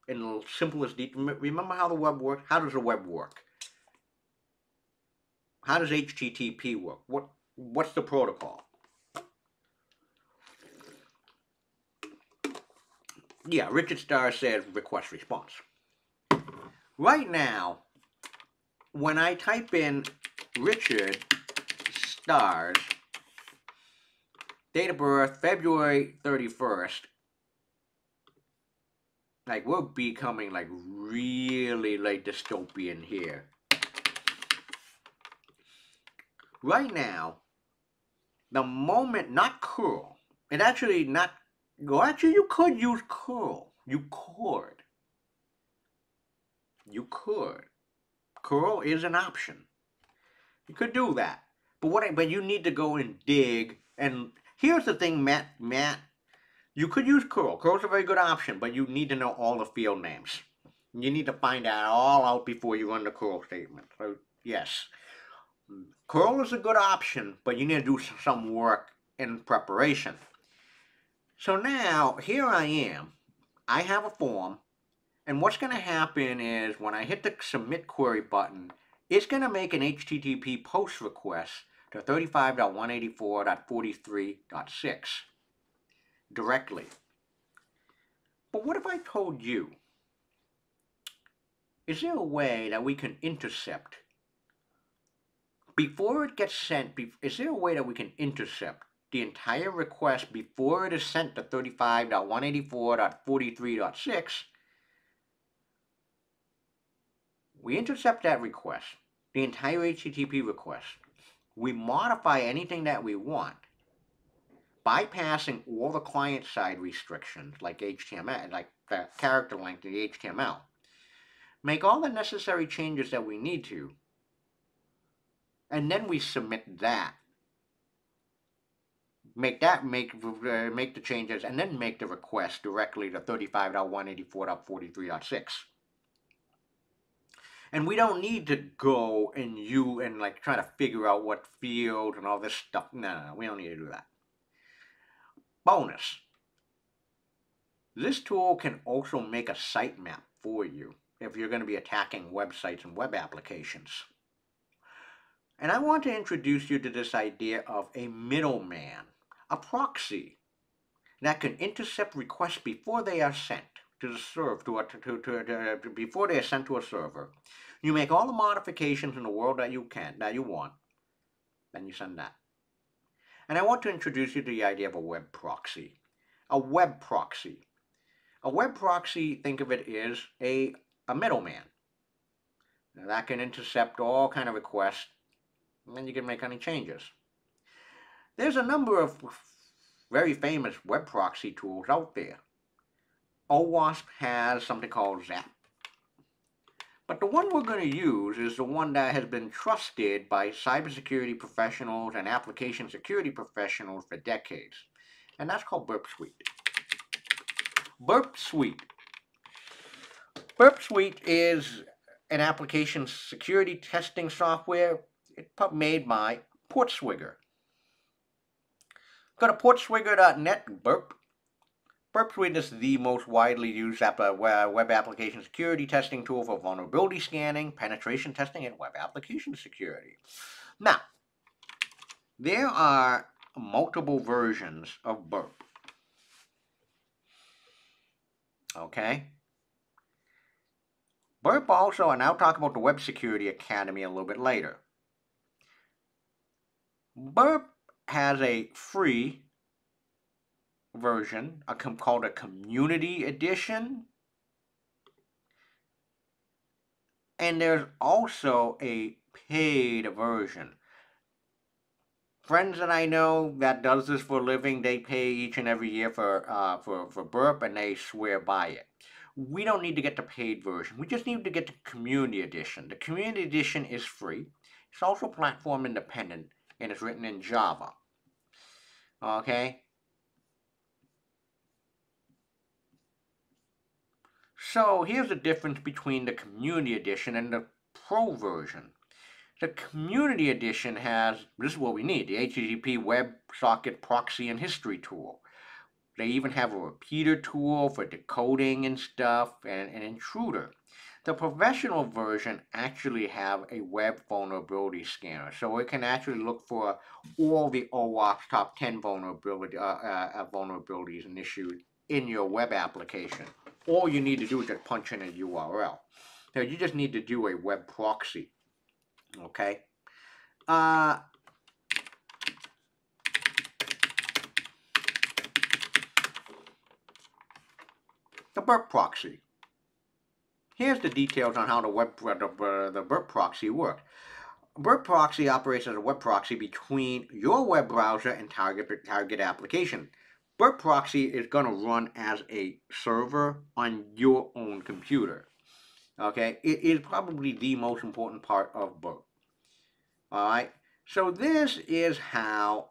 S1: In the simplest detail, remember how the web works? How does the web work? How does HTTP work? What's the protocol? Yeah, Richard Starr says request response. Right now, when I type in Richard Starr's date of birth, February 31st, like we're becoming like really like dystopian here. Right now, the moment, not curl, it actually not, well, actually you could use curl. You could. Curl is an option. You could do that. But you need to go and dig. And here's the thing, Matt, you could use curl. Curl's a very good option, but you need to know all the field names. You need to find that all out before you run the curl statement. So, yes. Curl is a good option, but you need to do some work in preparation. So now, here I am. I have a form, and what's going to happen is when I hit the Submit Query button, it's going to make an HTTP post request to 35.184.43.6 directly. But what if I told you, is there a way that we can intercept before it gets sent? Is there a way that we can intercept the entire request before it is sent to 35.184.43.6? We intercept that request, the entire HTTP request. We modify anything that we want, bypassing all the client-side restrictions like HTML, like the character length of the HTML. Make all the necessary changes that we need to, and then we submit that. Make the changes, and then make the request directly to 35.184.43.6. And we don't need to go and like try to figure out what field and all this stuff. No, we don't need to do that. Bonus. This tool can also make a sitemap for you if you're going to be attacking websites and web applications. And I want to introduce you to this idea of a middleman. A proxy that can intercept requests before they are sent to the server, before they are sent to a server. You make all the modifications in the world that you want, then you send that. And I want to introduce you to the idea of a web proxy. A web proxy. A web proxy, think of it as a middleman. Now, that can intercept all kind of requests, and then you can make any changes. There's a number of very famous web proxy tools out there. OWASP has something called ZAP. But the one we're going to use is the one that has been trusted by cybersecurity professionals and application security professionals for decades. And that's called Burp Suite. Burp Suite. Burp Suite is an application security testing software made by Portswigger. Go to portswigger.net, Burp. Burp Suite is the most widely used web application security testing tool for vulnerability scanning, penetration testing, and web application security. Now, there are multiple versions of Burp. Okay? Burp also, and I'll talk about the Web Security Academy a little bit later. Burp has a free version called a Community Edition, and there's also a paid version. Friends that I know that does this for a living, they pay each and every year for Burp, and they swear by it. We don't need to get the paid version. We just need to get the Community Edition. The Community Edition is free. It's also platform independent, and it's written in Java. Okay? So here's the difference between the Community Edition and the Pro version. The Community Edition has, this is what we need, the HTTP WebSocket proxy and history tool. They even have a repeater tool for decoding and stuff, and an intruder. The professional version actually have a web vulnerability scanner, so it can actually look for all the OWASP top 10 vulnerabilities and issues in your web application. All you need to do is just punch in a URL. Now you just need to do a web proxy. Okay. The Burp proxy. Here's the details on how the Burp proxy works. Burp proxy operates as a web proxy between your web browser and target application. Burp proxy is going to run as a server on your own computer. Okay, it is probably the most important part of Burp. All right, so this is how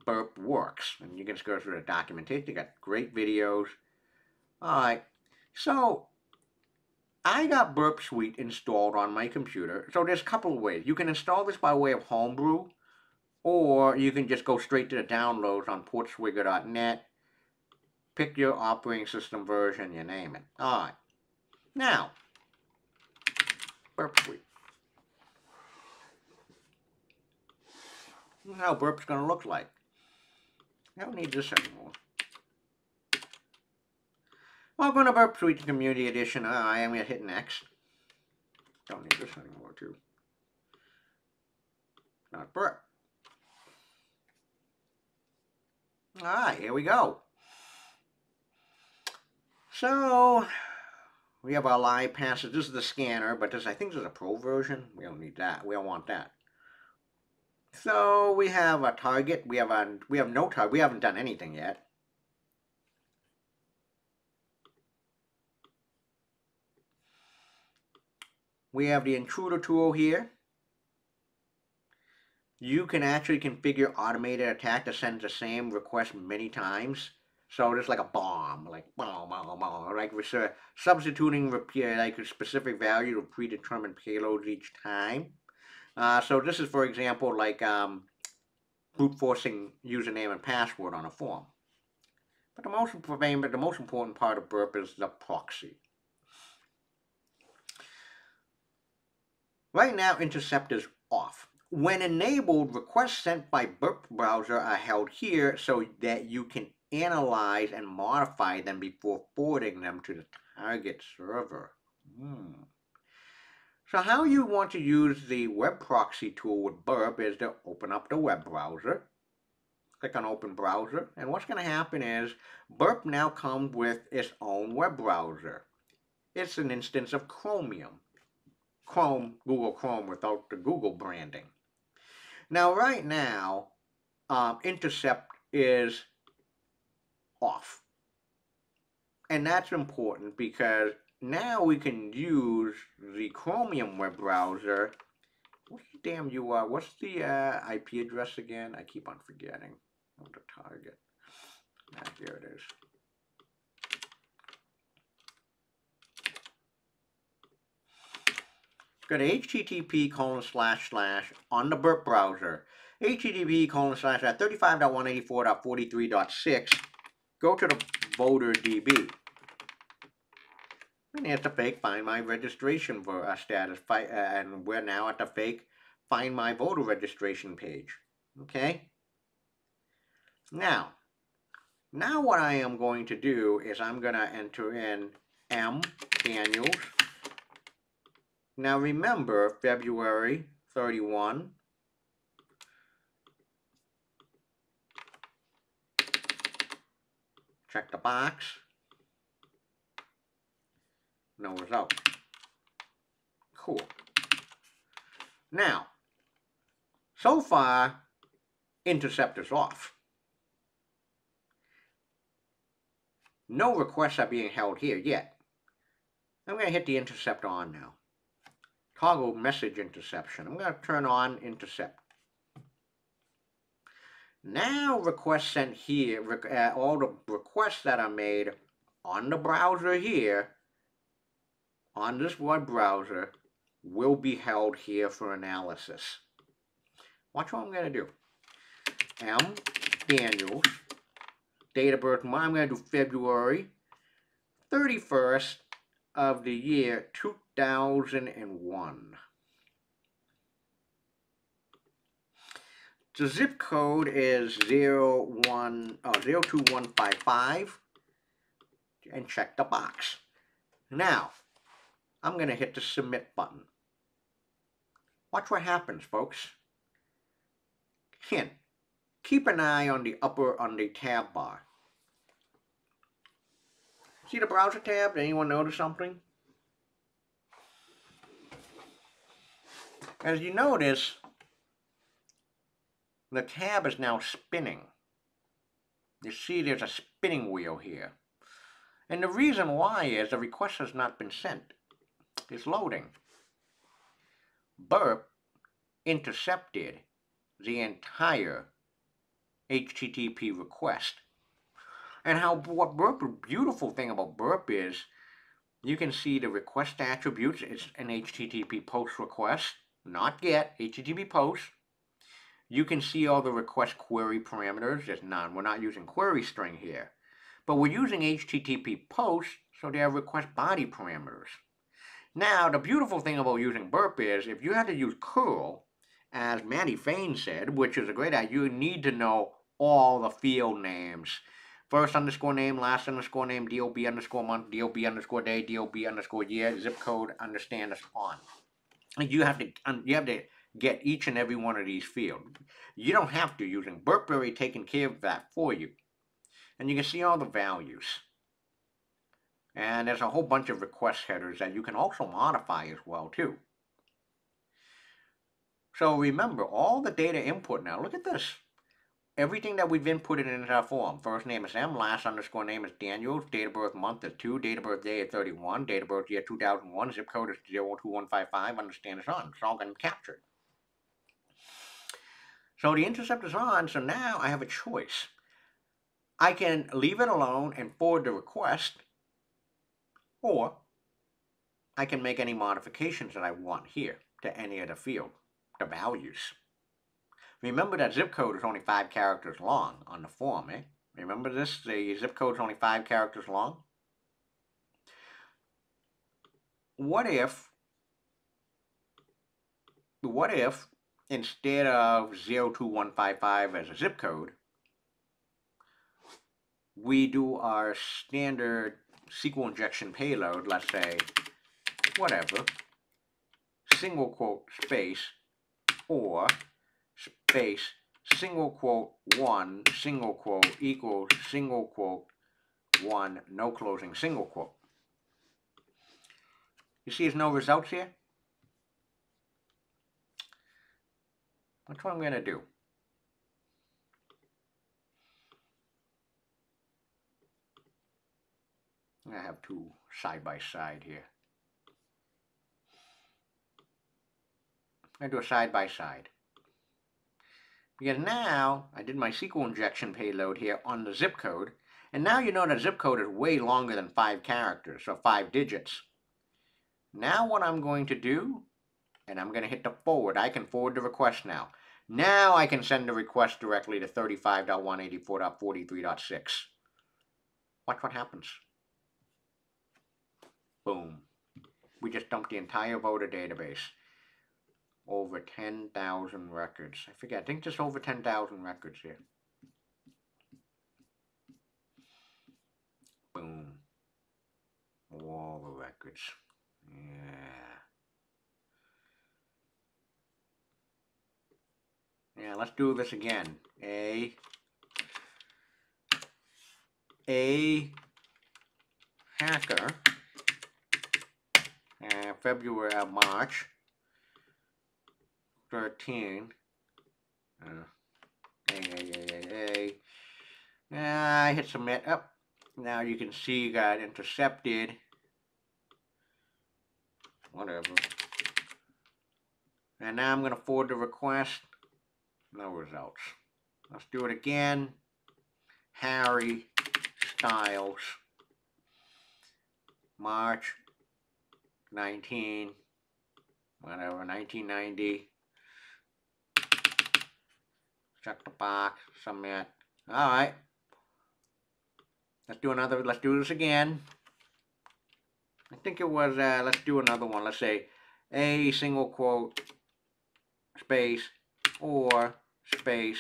S1: Burp works, and you can just go through the documentation. They got great videos. All right, so I got Burp Suite installed on my computer. So there's a couple of ways. You can install this by way of homebrew, or you can just go straight to the downloads on portswigger.net. Pick your operating system version, you name it. All right, now Burp Suite. This is how Burp's going to look like. I don't need this anymore. Welcome to Burp Suite Community Edition. I am going to hit next. Don't need this anymore, too. Not Burp. Alright, here we go. So, we have our live passage. This is the scanner, but I think this is a Pro version. We don't need that. We don't want that. So we have a target. We have no target. We haven't done anything yet. We have the intruder tool here. You can actually configure automated attack to send the same request many times. So it's like a bomb, like bomb, like we're substituting like a specific value to predetermined payloads each time. So this is, for example, like brute forcing username and password on a form. But the most important part of Burp is the proxy. Right now, intercept is off. When enabled, requests sent by Burp browser are held here so that you can analyze and modify them before forwarding them to the target server. So how you want to use the web proxy tool with Burp is to open up the web browser, click on Open Browser, and what's going to happen is Burp now comes with its own web browser. It's an instance of Chromium. Google Chrome without the Google branding. Now, right now, intercept is off. And that's important because now we can use the Chromium web browser. What's the damn URL? What's the IP address again? I keep on forgetting. Oh, the target. Here it is. Go to http:// on the Burp browser. http://35.184.43.6. Go to the voter DB. And here's the fake Find My Registration status. And we're now at the fake Find My Voter Registration page. Okay? Now what I am going to do is I'm going to enter in M. Daniels. Now remember, February 31. Check the box. No result. Cool. Now, so far, intercept is off. No requests are being held here yet. I'm going to hit the intercept on now. Toggle message interception. I'm going to turn on intercept. Now requests sent here, all the requests that are made on the browser here, on this web browser, will be held here for analysis. Watch what I'm going to do. M. Daniels. Date of birth, I'm going to do February 31st of the year 2001. The zip code is 02155 and check the box. Now, I'm going to hit the submit button. Watch what happens, folks. Hint. Keep an eye on the tab bar. See the browser tab? Did anyone notice something? As you notice, the tab is now spinning. You see there's a spinning wheel here. And the reason why is the request has not been sent. It's loading. Burp intercepted the entire HTTP request. And what Burp, the beautiful thing about Burp is, you can see the request attributes. It's an HTTP post request, not GET, HTTP post. You can see all the request query parameters. There's none. We're not using query string here. But we're using HTTP post, so they have request body parameters. Now, the beautiful thing about using Burp is, if you had to use curl, as Matty Fain said, which is a great idea, you need to know all the field names. First underscore name, last underscore name, DOB underscore month, DOB underscore day, DOB underscore year, zip code, understand, us on. You have to get each and every one of these fields. You don't have to, using Burpberry taking care of that for you. And you can see all the values. And there's a whole bunch of request headers that you can also modify as well too. So remember, all the data input now, look at this. Everything that we've inputted into our form. First name is M, last underscore name is Daniels, date of birth month is 2, date of birth day is 31, date of birth year 2001, zip code is 02155, understand is on. It's all been captured. So the intercept is on, so now I have a choice. I can leave it alone and forward the request, or I can make any modifications that I want here to any of the field, the values. Remember that zip code is only 5 characters long on the form, eh? Remember this? The zip code is only 5 characters long. What if instead of 02155 as a zip code, we do our standard SQL injection payload, let's say, whatever, single quote, space, or space, single quote, 1, single quote, equals, single quote, 1, no closing single quote. You see there's no results here? That's what I'm going to do. I have two side by side here. I do a side by side. Because now I did my SQL injection payload here on the zip code, and now you know that zip code is way longer than 5 characters, or 5 digits. Now what I'm going to do, and I'm going to hit the forward. I can forward the request now. Now I can send the request directly to 35.184.43.6. Watch what happens. Boom. We just dumped the entire voter database. Over 10,000 records. I think just over 10,000 records here. Boom. All the records. Yeah. Yeah, let's do this again. A hacker, March 13. I hit submit. Up. Now you can see you got intercepted. Whatever. And now I'm going to forward the request. No results. Let's do it again. Harry Styles. March 19. Whatever. 1990. Check the box. Submit. Alright. Let's do this again. I think it was, let's do another one. Let's say a single quote, space, or space.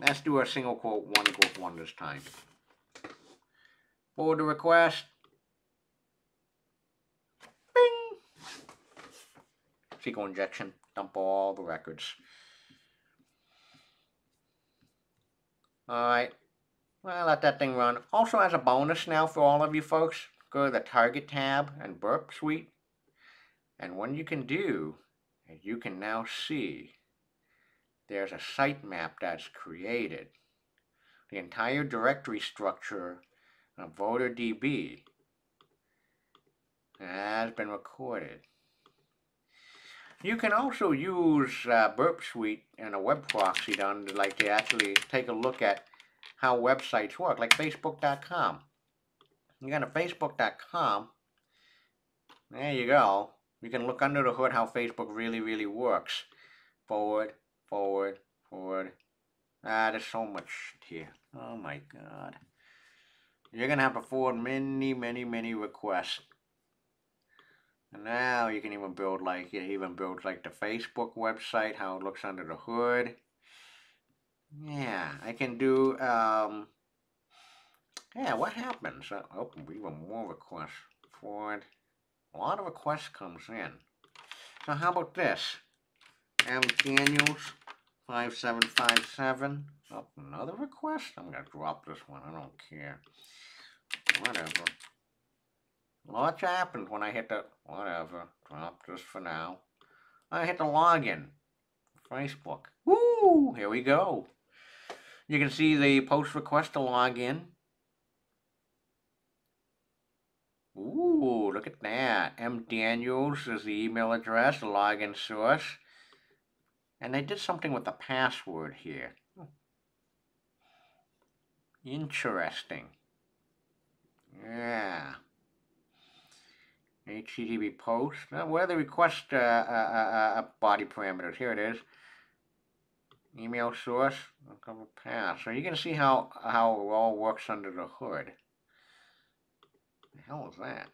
S1: Let's do a single quote, 1 equals 1 this time. Forward the request. Bing! SQL injection. Dump all the records. Alright. Well, let that thing run. Also, as a bonus now for all of you folks, go to the Target tab and Burp Suite. And what you can do is you can now see there's a sitemap that's created. The entire directory structure of VoterDB has been recorded. You can also use Burp Suite and a web proxy to actually take a look at how websites work, like Facebook.com. You got a Facebook.com. There you go. You can look under the hood how Facebook really works. Forward. There's so much here. Oh my God. You're gonna have to forward many requests. And now you can even build like the Facebook website, how it looks under the hood. Yeah, I can do yeah, what happens? Open even more requests. Forward. A lot of requests comes in. So how about this? M. Daniels 5757. Oh, another request? I'm gonna drop this one. I don't care. Whatever. Lots happened when I hit the whatever. Drop this for now. I hit the login. Facebook. Woo! Here we go. You can see the post request to log in. Ooh, look at that. M. Daniels is the email address, the login source. And they did something with the password here. Interesting. Yeah. HTTP post. Where are the request body parameters? Here it is. Email source. Cover path. So you can see how it all works under the hood. The hell is that?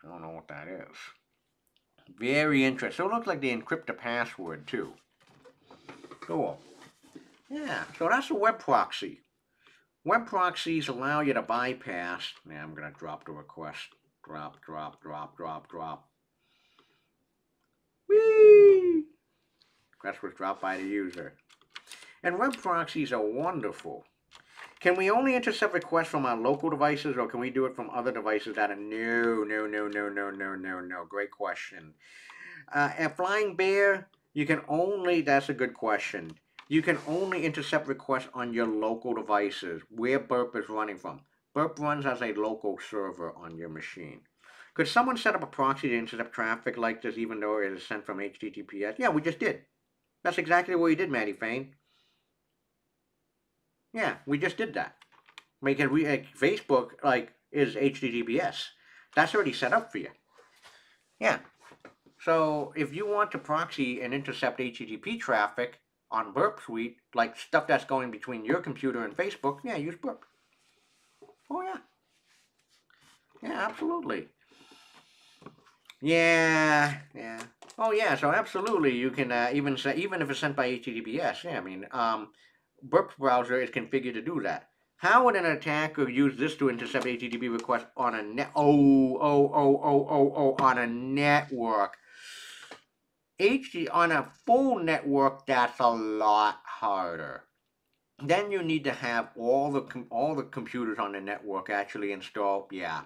S1: I don't know what that is. Very interesting. So it looks like they encrypt the password too. Cool. Yeah, so that's a web proxy. Web proxies allow you to bypass. Now I'm going to drop the request. Drop, drop, drop, drop, drop. Whee! Request was dropped by the user. And web proxies are wonderful. Can we only intercept requests from our local devices, or can we do it from other devices that are no. Great question. At Flying Bear, you can only, that's a good question. You can only intercept requests on your local devices, where Burp is running from. Burp runs as a local server on your machine. Could someone set up a proxy to intercept traffic like this even though it is sent from HTTPS? Yeah, we just did. That's exactly what we did, Maddie Fain. Yeah, we just did that. Because Facebook is HTTPS. That's already set up for you. Yeah. So if you want to proxy and intercept HTTP traffic on Burp Suite, like stuff that's going between your computer and Facebook, yeah, use Burp. Oh yeah. Yeah, absolutely. Yeah. Oh yeah. So absolutely, you can even if it's sent by HTTPS. Yeah, I mean, Burp browser is configured to do that. How would an attacker use this to intercept HTTP requests on a net? On a network. On a full network, that's a lot harder. Then you need to have all the computers on the network actually installed. Yeah,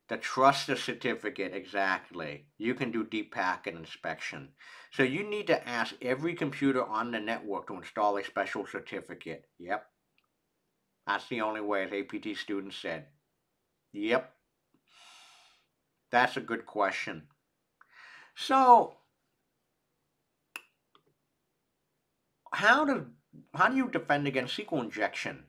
S1: the trusted certificate, exactly. You can do deep packet inspection. So you need to ask every computer on the network to install a special certificate. Yep. That's the only way, as APT students said. Yep. That's a good question. So how do you defend against SQL injection?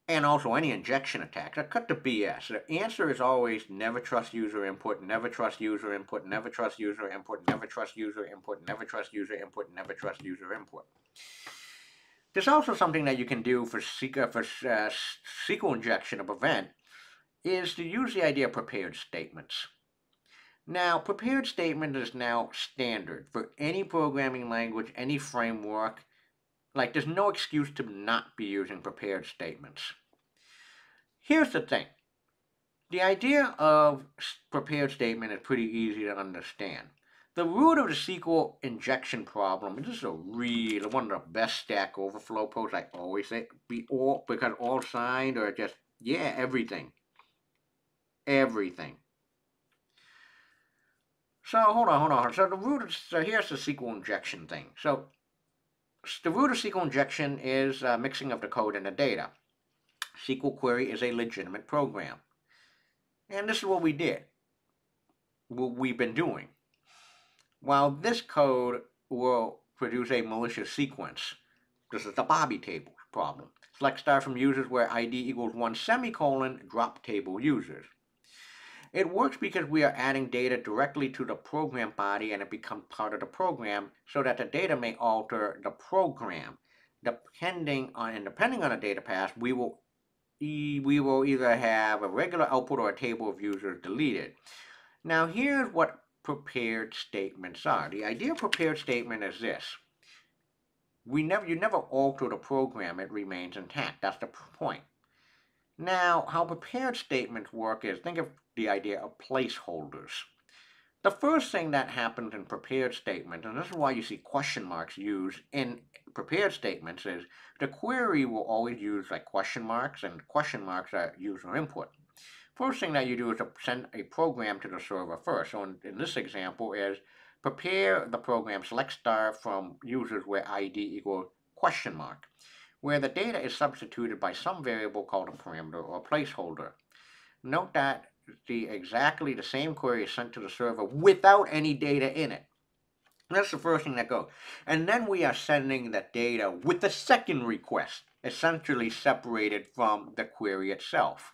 S1: And also any injection attacks. Cut the BS. The answer is always never trust user input, never trust user input, never trust user input, never trust user input, never trust user input, never trust user input. There's also something that you can do for SQL injection to prevent is to use the idea of prepared statements. Now, prepared statement is now standard for any programming language, any framework. Like, there's no excuse to not be using prepared statements. Here's the thing. The idea of prepared statement is pretty easy to understand. The root of the SQL injection problem, and this is one of the best Stack Overflow posts I always say, because all signed or just, yeah, everything. Everything. So hold on. So here's the SQL injection thing. So the root of SQL injection is mixing of the code and the data. SQL query is a legitimate program. And this is what we did. What we've been doing. While this code will produce a malicious sequence. This is the Bobby table problem. Select star from users where ID equals 1 semicolon, drop table users. It works because we are adding data directly to the program body and it becomes part of the program so that the data may alter the program. Depending on the data path, we will either have a regular output or a table of users deleted. Now here's what prepared statements are. The idea of prepared statement is this. You never alter the program, it remains intact. That's the point. Now, how prepared statements work is, think of the idea of placeholders. The first thing that happens in prepared statements, and this is why you see question marks used in prepared statements, is the query will always use like question marks, and question marks are user input. First thing that you do is to send a program to the server first. So in this example is prepare the program, select star from users where ID equals question mark, where the data is substituted by some variable called a parameter or placeholder. Note that exactly the same query is sent to the server without any data in it. That's the first thing that goes. And then we are sending the data with the second request, essentially separated from the query itself.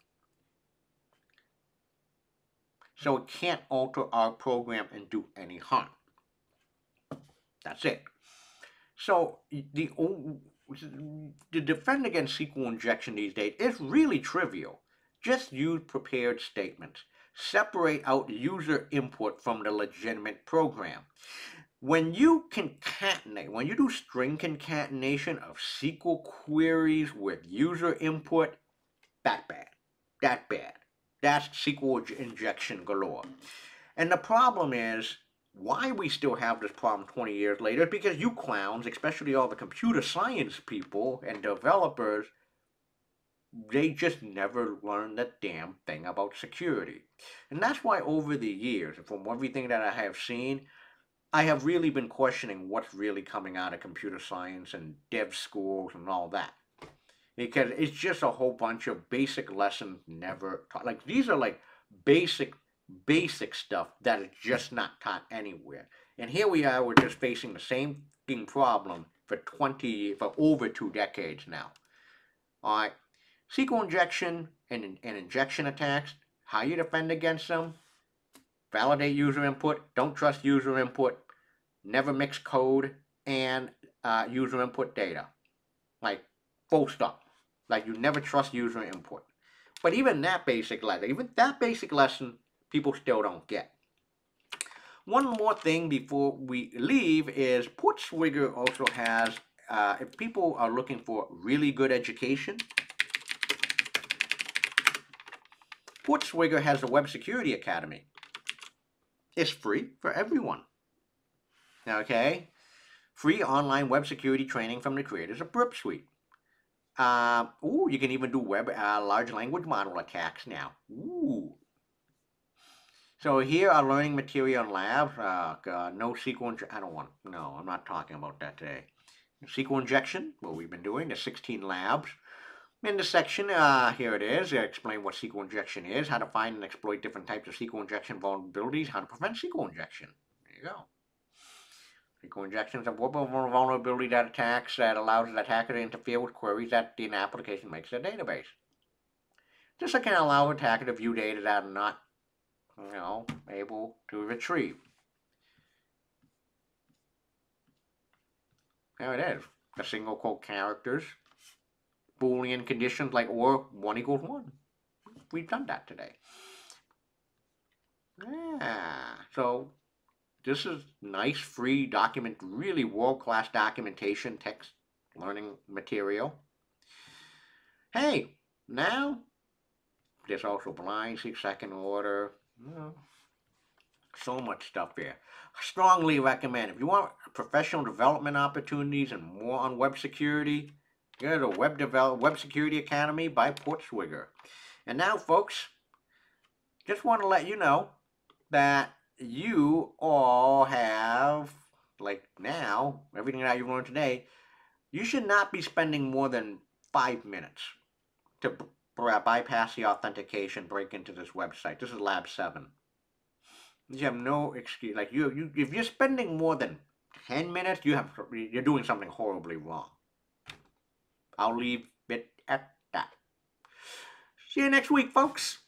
S1: So it can't alter our program and do any harm. That's it. So the defend against SQL injection these days is really trivial. Just use prepared statements. Separate out user input from the legitimate program. When you concatenate, when you do string concatenation of SQL queries with user input, that bad. That bad. That's SQL injection galore. And the problem is, why we still have this problem 20 years later is because you clowns, especially all the computer science people and developers, they just never learned the damn thing about security. And that's why over the years, from everything that I have seen, I have really been questioning what's really coming out of computer science and dev schools and all that. Because it's just a whole bunch of basic lessons never taught. Like these are like basic stuff that is just not taught anywhere. And here we are, we're just facing the same problem for over 2 decades now. All right, SQL injection and injection attacks. How you defend against them? Validate user input. Don't trust user input. Never mix code and user input data. Like full stop. Like you never trust user input. But even that basic lesson, people still don't get. One more thing before we leave is Portswigger also has, if people are looking for really good education, Portswigger has a Web Security Academy. It's free for everyone. Okay? Free online web security training from the creators of Burp Suite. You can even do large language model attacks now. Ooh. So here are learning material and labs. No SQL. I'm not talking about that today. SQL injection, what we've been doing. There's 16 labs. In the section, here it is. I explain what SQL injection is, how to find and exploit different types of SQL injection vulnerabilities, how to prevent SQL injection. There you go. SQL injection is a vulnerability that attacks that allows the attacker to interfere with queries that an application makes a database. This can allow an attacker to view data that are not, able to retrieve. There it is. The single quote characters, Boolean conditions like or 1 equals 1. We've done that today. Yeah. So this is nice, free document, really world-class documentation, text learning material. Hey, now there's also blind, second order. So much stuff here. I strongly recommend if you want professional development opportunities and more on web security, go to Web Security Academy by Portswigger. And now, folks, just want to let you know that you all have, like now, everything that you learned today, you should not be spending more than 5 minutes to bypass the authentication, break into this website. This is Lab 7. You have no excuse. Like if you're spending more than 10 minutes, you're doing something horribly wrong. I'll leave it at that. See you next week, folks.